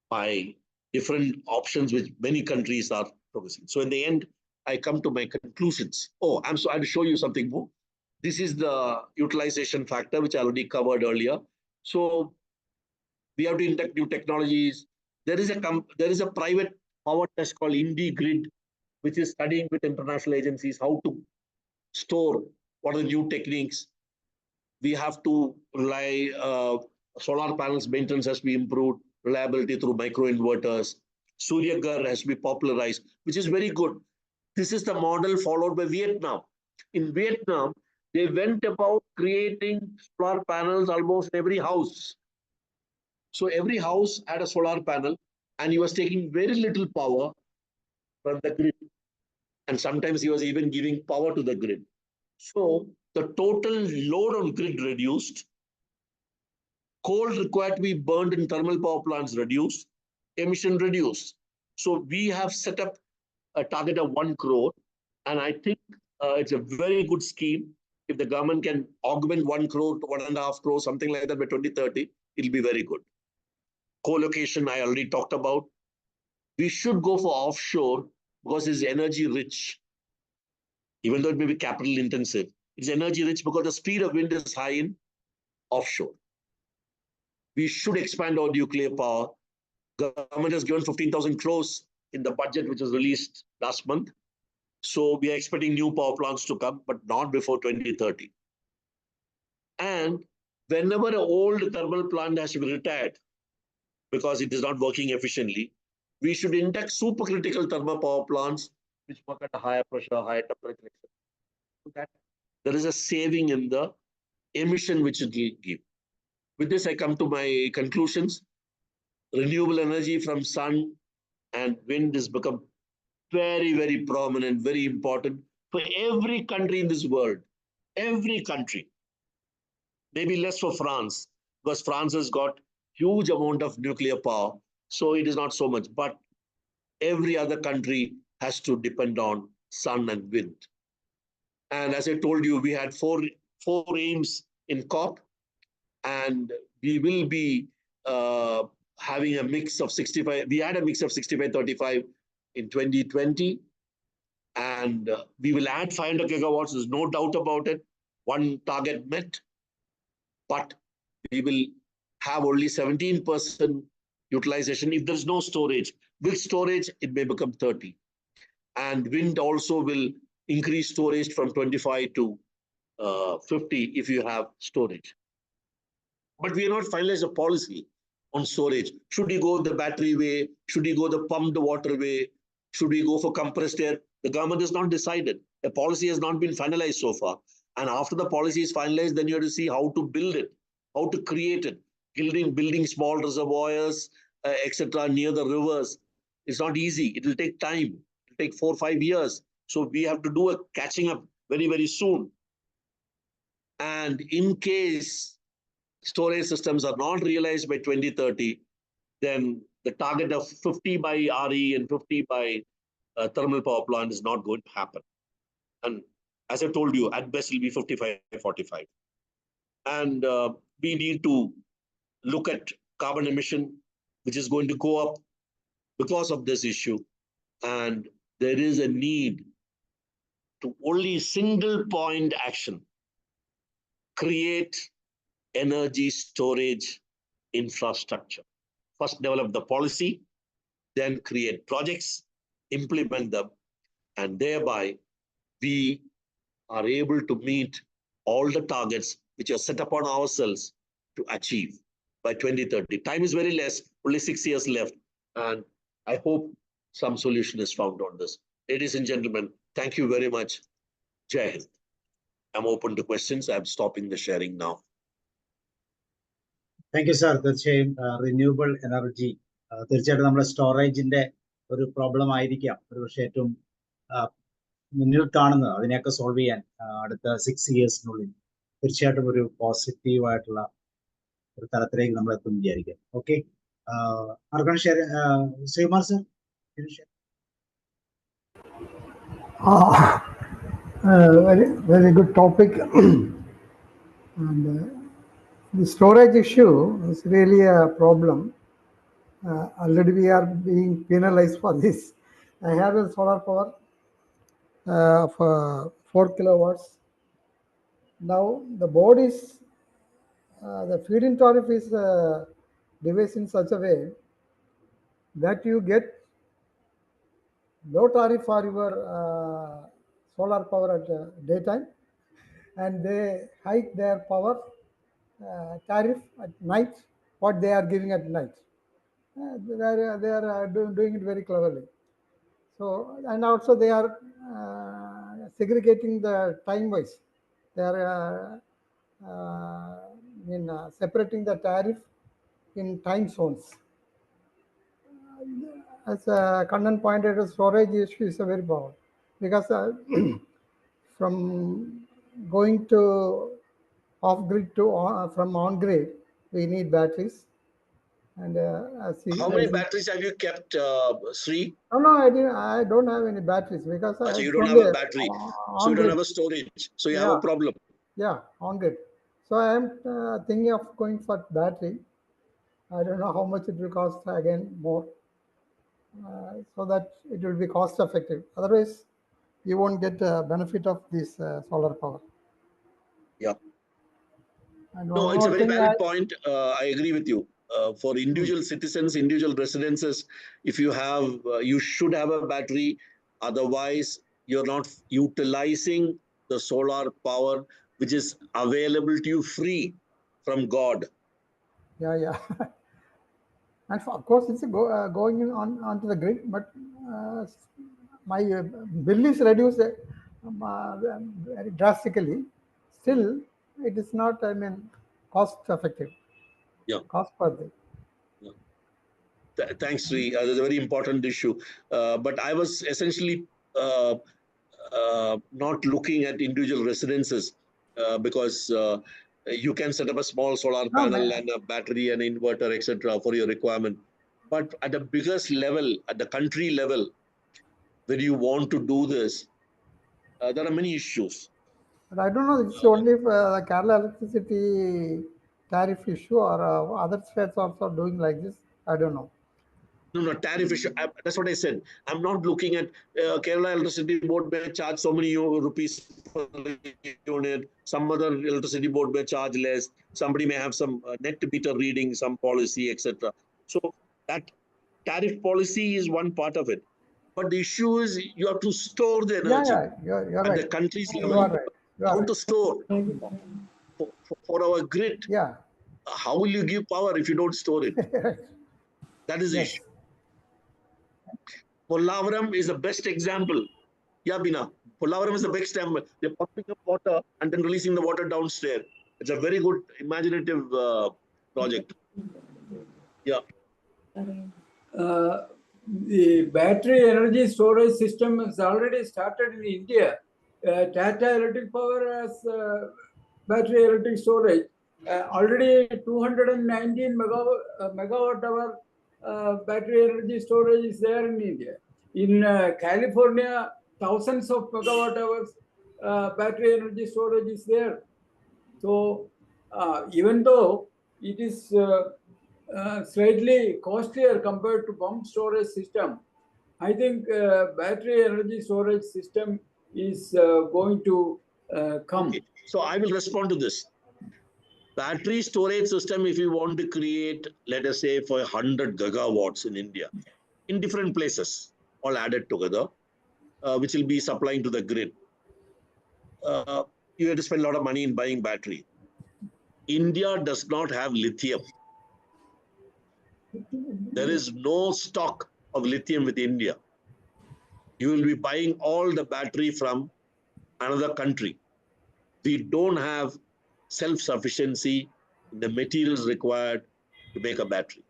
by different options which many countries are progressing. So in the end, I come to my conclusions. Oh, I'll show you something more. This is the utilization factor, which I already covered earlier. So we have to induct new technologies. There is a private power test called IndiGrid, which is studying with international agencies how to store, what are the new techniques. We have to rely, solar panels maintenance has to be improved, reliability through microinverters. Surya Ghar has to be popularized, which is very good. This is the model followed by Vietnam. In Vietnam, they went about creating solar panels almost every house. So every house had a solar panel, and he was taking very little power from the grid. And sometimes he was even giving power to the grid. So the total load on grid reduced, coal required to be burned in thermal power plants reduced, emission reduced. So we have set up a target of 1 crore, and I think it's a very good scheme. If the government can augment 1 crore to 1.5 crore, something like that by 2030, it'll be very good. Co-location, I already talked about. We should go for offshore because it's energy rich. Even though it may be capital intensive, it's energy rich because the speed of wind is high in offshore. We should expand our nuclear power. Government has given 15,000 crores in the budget, which was released last month. So we are expecting new power plants to come, but not before 2030. And whenever an old thermal plant has to be retired because it is not working efficiently, we should induct supercritical thermal power plants which work at a higher pressure, higher temperature. So that there is a saving in the emission which it will give. With this, I come to my conclusions. Renewable energy from sun and wind has become very, very prominent, very important for every country in this world. Every country. Maybe less for France, because France has got huge amount of nuclear power. So it is not so much. But every other country has to depend on sun and wind. And as I told you, we had four aims in COP, and we will be having a mix of 65. We had a mix of 65-35 in 2020, and we will add 500 gigawatts. There's no doubt about it. One target met, but we will have only 17% utilization if there's no storage. With storage, it may become 30. And wind also will increase storage from 25 to 50 if you have storage. But we are not finalized a policy on storage. Should we go the battery way? Should we go the pumped water way? Should we go for compressed air? The government has not decided. The policy has not been finalized so far. And after the policy is finalized, then you have to see how to build it, how to create it. Building small reservoirs, etc., near the rivers. It's not easy. It will take time. It will take 4 or 5 years. So we have to do a catching up very, very soon. And in case storage systems are not realized by 2030, then the target of 50 by RE and 50 by thermal power plant is not going to happen. And as I told you, at best it will be 55-45. And we need to look at carbon emission, which is going to go up because of this issue. And there is a need to only single point action, create energy storage infrastructure. First develop the policy, then create projects, implement them, and thereby we are able to meet all the targets which are set upon ourselves to achieve by 2030. Time is very less, only 6 years left, and I hope some solution is found on this. Ladies and gentlemen, thank you very much. Jai Hind. I'm open to questions. I'm stopping the sharing now. Thank you sir. തീർച്ചയായും renewable energy തീർച്ചയായിട്ടും നമ്മുടെ സ്റ്റോറേജിന്റെ ഒരു problem ആയിരിക്കാം ഒരു പക്ഷേ ഏറ്റവും മുന്നിൽ കാണുന്നത്. അതിനെയൊക്കെ സോൾവ് ചെയ്യാൻ അടുത്ത 6 ഇയേഴ്സിനുള്ളിൽ തീർച്ചയായിട്ടും ഒരു പോസിറ്റീവായിട്ടുള്ള ഒരു തലത്തിലേക്ക് നമ്മൾ എത്തും വിചാരിക്കാം. ഓക്കെ, ആർക്കാണ് share? Sreekumar sir. Very good topic. And the storage issue is really a problem. Already we are being penalized for this. I have a solar power of 4 kilowatts. Now the board is, the feed-in tariff is devised in such a way that you get low tariff for your solar power at daytime, and they hike their power tariff at night, what they are giving at night. They are doing it very cleverly. So, and also they are segregating the time wise. They are separating the tariff in time zones. As Kannan pointed out, storage issue is a very powerful, because from going to off-grid to from on-grid, we need batteries. And how many batteries have you kept, Sri? No, I don't have any batteries, because so you don't have a battery, so you don't have a storage, so you have a problem. Yeah, on-grid. So I am thinking of going for battery. I don't know how much it will cost again more, so that it will be cost effective. Otherwise, you won't get the benefit of this solar power. Yeah. And no, it's a very valid point. I agree with you. For individual citizens, individual residences, if you have, you should have a battery. Otherwise, you're not utilizing the solar power which is available to you free from God. Yeah. And of course, it's going onto the grid, but my bill is reduced very drastically. Still, it is not, I mean, cost effective. Yeah. Cost per day. Thanks, Sri. That's a very important issue. But I was essentially not looking at individual residences because you can set up a small solar No, panel and a battery and inverter, etc., for your requirement. But at the biggest level, at the country level, where you want to do this, there are many issues. but I don't know, it's only the Kerala electricity tariff issue or other states also doing like this. I don't know. No, tariff issue. That's what I said. I'm not looking at Kerala Electricity Board may charge so many rupees per unit. Some other electricity board may charge less. Somebody may have some net meter reading, some policy, etc. So that tariff policy is one part of it. But the issue is you have to store the energy You're at right. the country's You level. are right. You are How right. to store for our grid? Yeah. How will you give power if you don't store it? That is the Yes. issue. Pollavaram is the best example. Yeah, Bina. Pollavaram is the best example. They're pumping up water and then releasing the water downstairs. It's a very good imaginative project. Yeah. The battery energy storage system has already started in India. Tata Electric Power has battery electric storage. Already 219 megawatt hour battery energy storage is there in India. In California, thousands of megawatt hours battery energy storage is there. So even though it is slightly costlier compared to pump storage system, I think battery energy storage system is going to come. Okay. So I will respond to this. Battery storage system, if you want to create, let us say, for 100 gigawatts in India, in different places, all added together, which will be supplying to the grid. You have to spend a lot of money in buying battery. India does not have lithium. There is no stock of lithium with India. You will be buying all the battery from another country. We don't have self-sufficiency in the materials required to make a battery.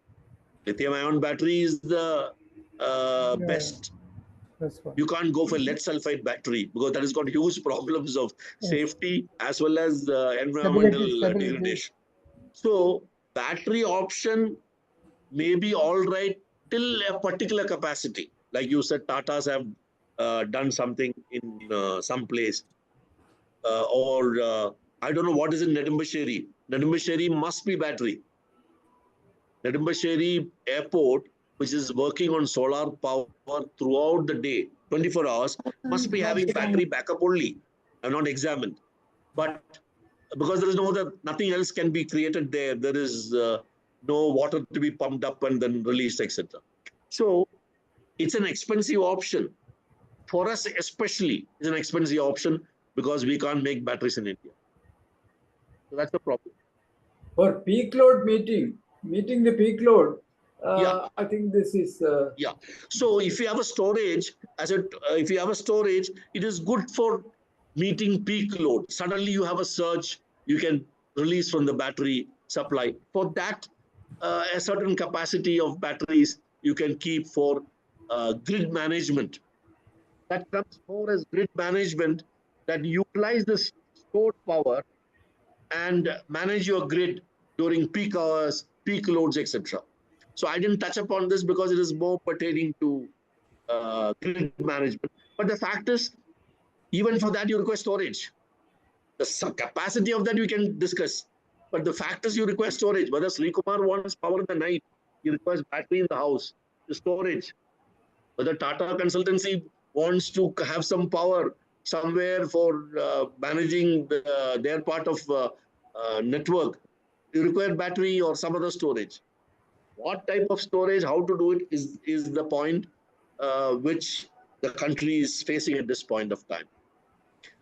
Lithium-ion battery is the best. That's what. You can't go for lead sulfide battery because that has got huge problems of safety as well as environmental Stability. degradation. So battery option may be all right till a particular capacity. Like you said, Tatas have done something in some place. I don't know what is in Nedumasheri. Nedumasheri must be battery. Nedumasheri Airport, which is working on solar power throughout the day, 24 hours, must be having battery backup only. I've not examined. But because there is nothing else can be created there. There is no water to be pumped up and then released, etc. So it's an expensive option. For us especially, it's an expensive option because we can't make batteries in India. So that's the problem. For peak load meeting the peak load, Yeah. I think this is... Yeah. So if you have a storage, if you have a storage, it is good for meeting peak load. Suddenly you have a surge, you can release from the battery supply. For that, a certain capacity of batteries you can keep for grid management. That comes more as grid management that utilize the stored power and manage your grid during peak hours, peak loads, etc. So I didn't touch upon this because it is more pertaining to grid management. But the fact is, even for that, you require storage. The capacity of that we can discuss. But the fact is, you require storage. Whether Sri Kumar wants power in the night, he requires battery in the house, the storage. Whether Tata Consultancy wants to have some power somewhere for managing their part of network, you require battery or some other storage. What type of storage, how to do it is the point which the country is facing at this point of time.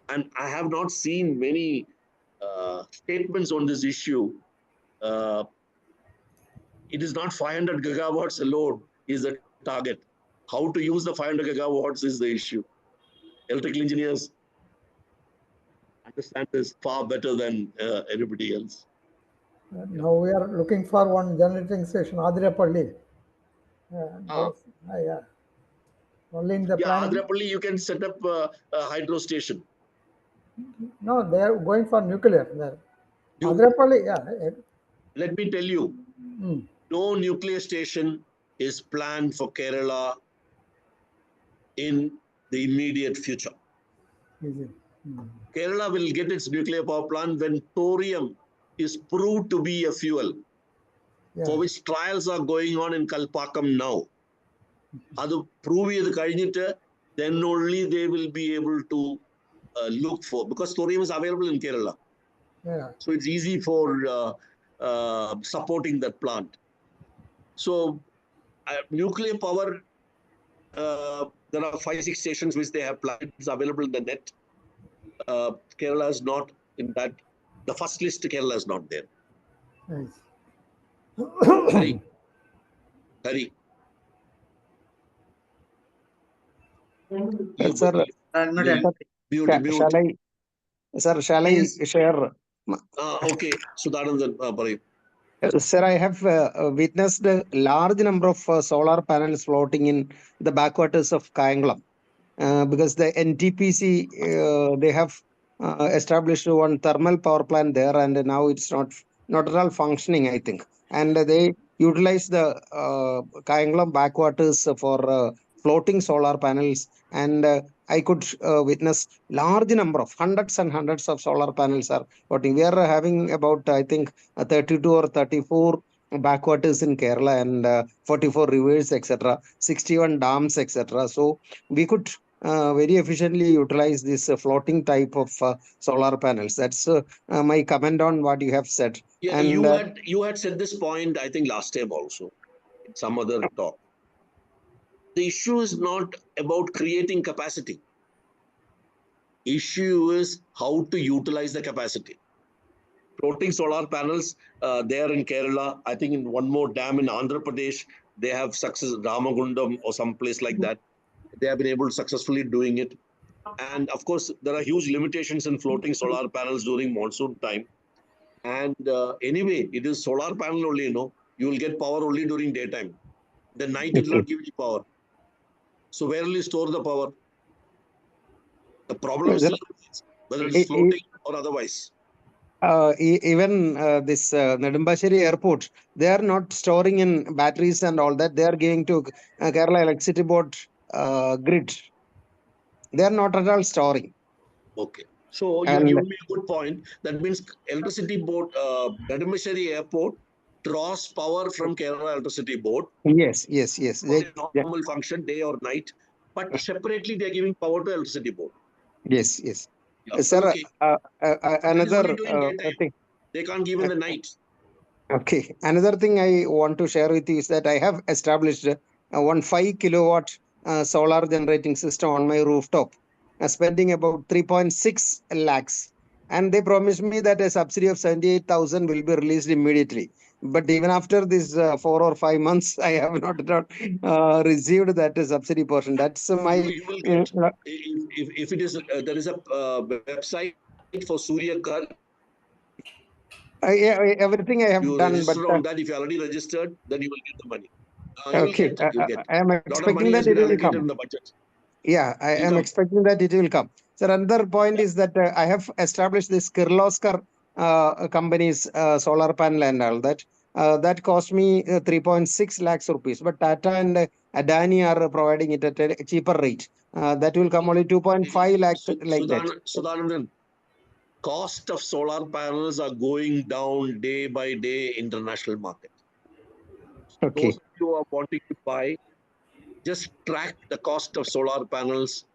And I have not seen many statements on this issue. It is not 500 gigawatts alone is the target. How to use the 500 gigawatts is the issue. Electrical engineers. understand this far better than anybody else. Now we are looking for one generating station, Adirapalli. Yeah. Only in the Yeah, planning. Adrapalli, you can set up a hydro station. No, they are going for nuclear there. You- Adirapalli, yeah. Let me tell you, Mm. no nuclear station is planned for Kerala in the immediate future. Easy. Mm. Kerala will get its nuclear power plant when thorium is proved to be a fuel, Yeah. for which trials are going on in Kalpakkam now. Adu prove it കഴിഞ്ഞിട്ട്, then only they will be able to look for, because thorium is available in Kerala. Yeah. So it's easy for supporting that plant. So nuclear power, there are 5-6 stations which they have plants available in the net. Kerala is not in that. The first list, Kerala is not there. Nice. Hari. Sir, shall I share? Okay, Sudanandan, parayyu. Sir, I have witnessed a large number of solar panels floating in the backwaters of Kayangalam. Because the NTPC, they have established one thermal power plant there, and now it's not at all functioning, I think. And they utilize the Kayangalam backwaters for floating solar panels, and I could witness large number of hundreds and hundreds of solar panels are floating. We are having about, I think, 32 or 34 backwaters in Kerala, and 44 rivers, etc., 61 dams, etc. So we could very efficiently utilize this floating type of solar panels. That's my comment on what you have said. Yeah, And you had said this point, I think, last time also in some other talk. The issue is not about creating capacity. Issue is how to utilize the capacity. Floating solar panels there in Kerala, I think in one more dam in Andhra Pradesh, they have success, Ramagundam or some place like that. They have been able to successfully doing it. And of course, there are huge limitations in floating solar panels during monsoon time. And anyway, it is solar panel only, you will get power only during daytime. The night it will not give you power. So where will you store the power? The problem still remains, whether it is floating or otherwise. Even this Nedumbasheri airport, they are not storing in batteries and all that. They are giving to Kerala Electricity Board grid. They are not at all storing. Okay. So you give me a good point. That means electricity board, Nedumbasheri airport draws power from Kerala Electricity Board. Yes. Normal function, day or night. But separately, they are giving power to electricity board. Yes. Yeah, Sir, okay. another thing. They can't give in the night. Okay. Another thing I want to share with you is that I have established one 5 kilowatt solar generating system on my rooftop, spending about 3.6 lakhs. And they promised me that a subsidy of 78,000 will be released immediately. But even after this 4 or 5 months, I have not received that subsidy portion. That's my. You will get, if it is, there is a website for Surya Ghar. Everything I have you done, register but on that. If you already registered, then you will get the money. Okay, I am expecting that it will come. In the budget. Yeah, I am expecting that it will come. So another point is that I have established this Kirloskar company's solar panel and all that. That cost me 3.6 lakhs rupees. But Tata and Adani are providing it at a cheaper rate. That will come only 2.5 lakhs like that. Sudanandan, cost of solar panels are going down day by day international market. Okay. Those who are wanting to buy, just track the cost of solar panels.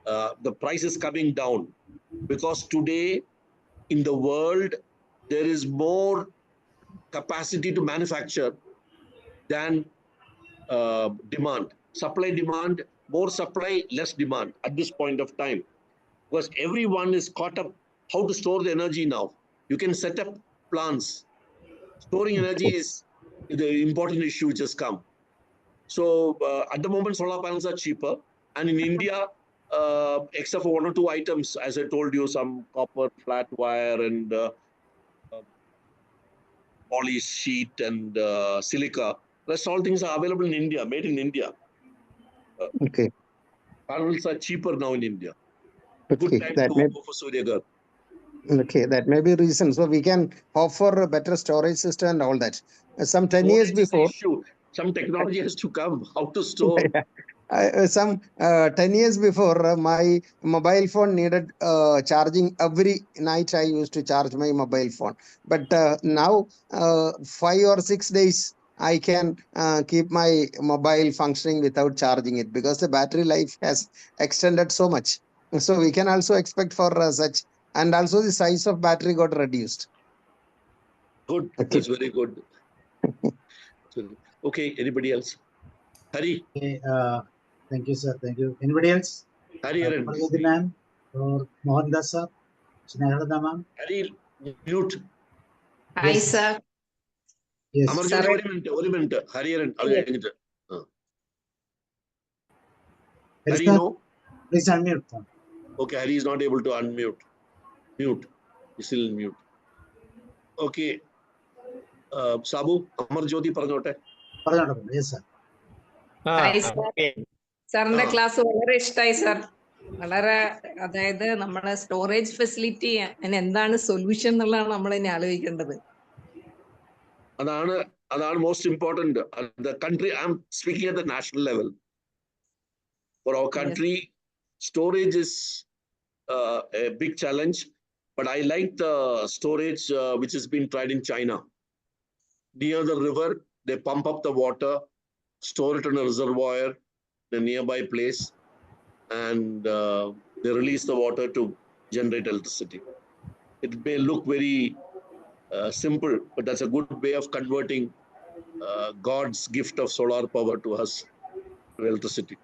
The price is coming down because today in the world, there is more capacity to manufacture than demand. Supply, demand, more supply, less demand at this point of time. Because everyone is caught up how to store the energy now. You can set up plants. Storing energy is the important issue which has come. So at the moment, solar panels are cheaper. And in India, except for one or two items, as I told you, some copper flat wire and poly sheet and silica. Rest all things are available in India, made in India. Okay. Panels are cheaper now in India. Good Okay. time That to may go for Surya Ghar. okay. That may be reason. So we can offer a better storage system and all that. Some 10 years Storage is the before. issue. Some technology has to come. How to store? Some 10 years before, my mobile phone needed charging every night. I used to charge my mobile phone. But now, 5 or 6 days, I can keep my mobile functioning without charging it because the battery life has extended so much. So we can also expect for such. And also the size of battery got reduced. Good. Okay. That's very good. Okay. Anybody else? Hari. Okay, thank you, sir. Thank you. Anybody else? Hari Haran. Parvati ma'am or Mohandas sir? Snehalada ma'am? Hari, mute. Hi, Yes. sir. Yes. Amarjyoti, Sir. ഒരു minute Hari Haran. Yes. Hari, Sir, no. please unmute. Sir. Okay, Hari is not able to unmute. Mute. He's still in mute. Okay. Sabu, Amarjyoti പറഞ്ഞോട്ടെ. പറഞ്ഞോട്ടെ. Yes, sir. Hi, sir. സാറിന്റെ class വളരെ ഇഷ്ടമായി sir. വളരെ അതായത് നമ്മുടെ storage facility അതിന് എന്താണ് സൊല്യൂഷൻ എന്നുള്ളതാണ് നമ്മൾ ഇനി ആലോചിക്കേണ്ടത്. അതാണ് most important. The country, I'm speaking at the national level. For our country, storage is a big challenge. But I like the storage which has been tried in China. Near the river, they pump up the water, store it in a reservoir in a nearby place, and they release the water to generate electricity. It may look very simple, but that's a good way of converting God's gift of solar power to us, to electricity.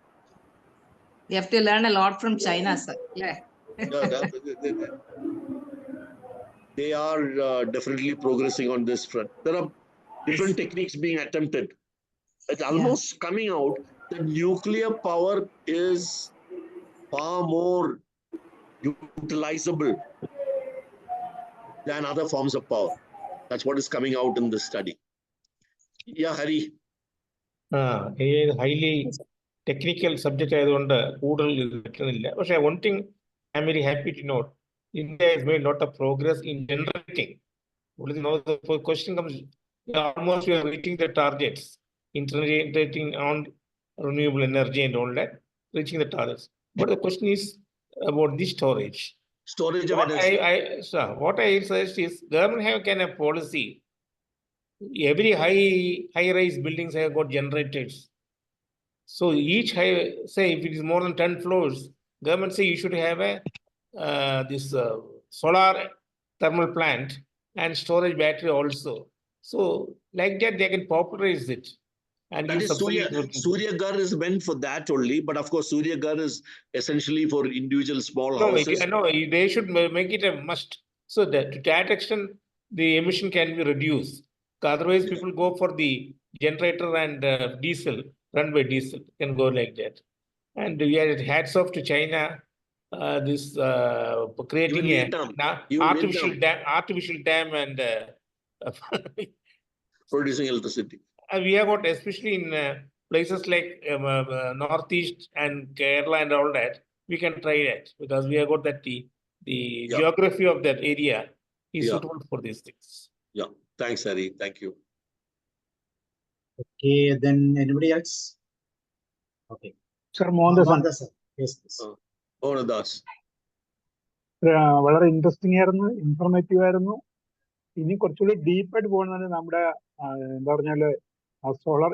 We have to learn a lot from China, sir. Yeah. They are definitely progressing on this front. There are different techniques being attempted. It's almost coming out that nuclear power is far more utilizable than other forms of power. That's what is coming out in this study. Yeah, Hari. Highly technical subject ആയതുകൊണ്ട് കൂടുതൽ കിട്ടുന്നില്ല. പക്ഷേ one thing I'm very happy to note, India has made a lot of progress in generating. The question comes, almost we are reaching the targets in generating on renewable energy and all that, reaching the targets. But the question is about the storage. Storage of energy. What I suggest is government have kind of policy. Every high-rise buildings have got generators. So each say if it is more than 10 floors, government say you should have a this solar thermal plant and storage battery also. So like that they can popularize it. And that is Surya Ghar is meant for that only, but of course Surya Ghar is essentially for individual small houses. No, they should make it a must. So that to that extent the emission can be reduced. Otherwise people go for the generator and diesel, run by diesel, can go like that. And we had hats off to China, this creating artificial dam and producing electricity. We have got, especially in places like Northeast and Kerala and all that, we can try that because we have got that the geography of that area is suitable for these things. Yeah, thanks, Hari. Thank you. Okay, then anybody else? Okay. Sir, Mohandas sir. Yes, please. Mohandas. വളരെ interesting ആയിരുന്നു, informative ആയിരുന്നു. ഇനി കുറച്ചുകൂടി ഡീപ്പായിട്ട് പോകുന്നത് നമ്മുടെ എന്താ പറഞ്ഞാല് സോളർ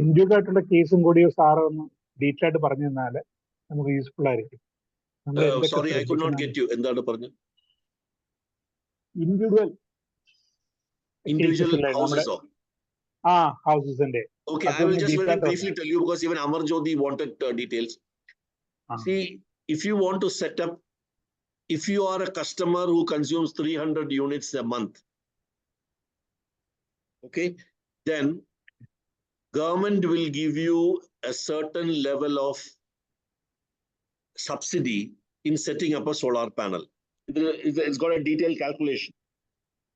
ഇൻഡിവിജ്വൽ കേസും കൂടി സാറ് ഒന്ന് ഡീറ്റെയിൽ ആയിട്ട് പറഞ്ഞു തന്നാല് നമുക്ക് യൂസ്ഫുൾ ആയിരിക്കും. Sorry, I could not get you. എന്താണ് പറഞ്ഞു? Individual houses. ഹൗസസിന്റെ. Okay, I will just very briefly tell you because even Amarjyoti wanted details. See, if you want to set up, if you are a customer who consumes 300 units a month, okay, then government will give you a certain level of subsidy in setting up a solar panel. It's got a detailed calculation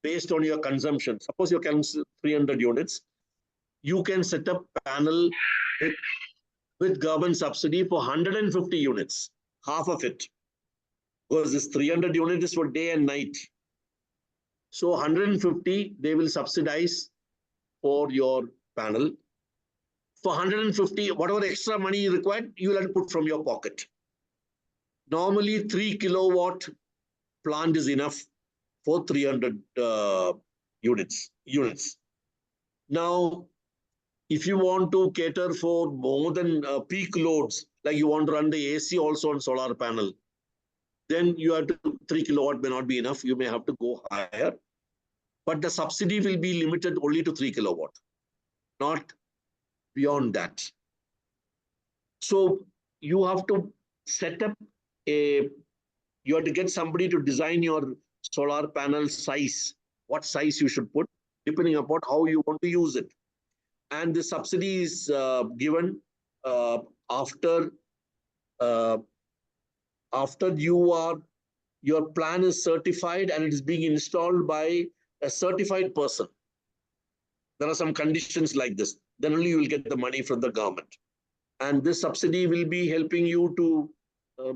based on your consumption. Suppose your consumption 300 units, you can set up panel with government subsidy for 150 units, half of it. Because this 300 units is for day and night. So 150, they will subsidize for your panel. For 150, whatever extra money you require, you will have to put from your pocket. Normally 3 kilowatt plant is enough for 300 units. Now, if you want to cater for more than peak loads, like you want to run the AC also on solar panel, then you have to, 3 kilowatt may not be enough. You may have to go higher. But the subsidy will be limited only to 3 kilowatt, not beyond that. So you have to set up you have to get somebody to design your solar panel size, what size you should put, depending upon how you want to use it. And the subsidy is given after your plan is certified and it is being installed by a certified person. There are some conditions like this. Then only you will get the money from the government. And this subsidy will be helping you to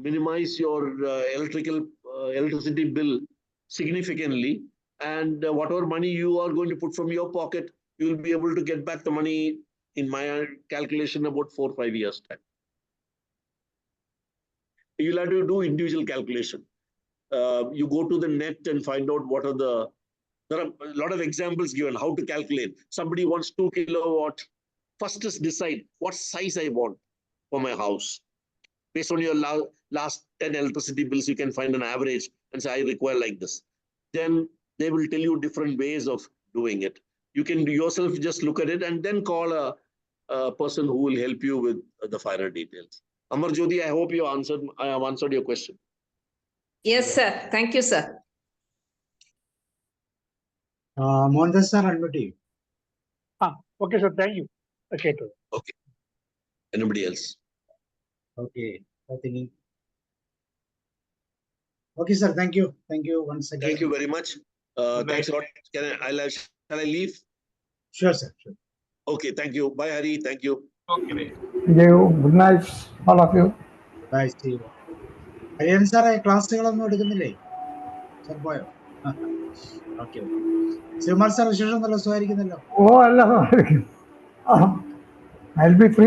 minimize your electricity bill significantly. And whatever money you are going to put from your pocket, you will be able to get back the money, in my calculation, about 4 or 5 years' time. You'll have to do individual calculation. You go to the net and find out what are there are a lot of examples given how to calculate. Somebody wants 2 kilowatt. First is decide what size I want for my house. Based on your last 10 electricity bills, you can find an average and say, I require like this. Then they will tell you different ways of doing it. You can yourself just look at it and then call a person who will help you with the finer details. Amar Jyoti, I hope I have answered your question. Yes, sir. Thank you, sir. Mohandas sir, unmute you. Okay, sir. Thank you. Okay. Okay. Anybody else? Okay, I think. Okay, sir. Thank you. Thank you once again. Thank you very much. Thanks a lot. Shall I leave? Sure, sir. Sure. Okay, thank you. Bye, Hari. Thank you. Okay. Thank you. Good night, all of you. Bye. See you. Hariharan സാറേ ക്ലാസ്സുകളൊന്നും എടുക്കുന്നില്ലേ? Sir പോയോ? Okay. Shivakumar sir വിശേഷം നല്ല സുഖമായിരിക്കുന്നല്ലോ? Oh, Allah. I'll be free.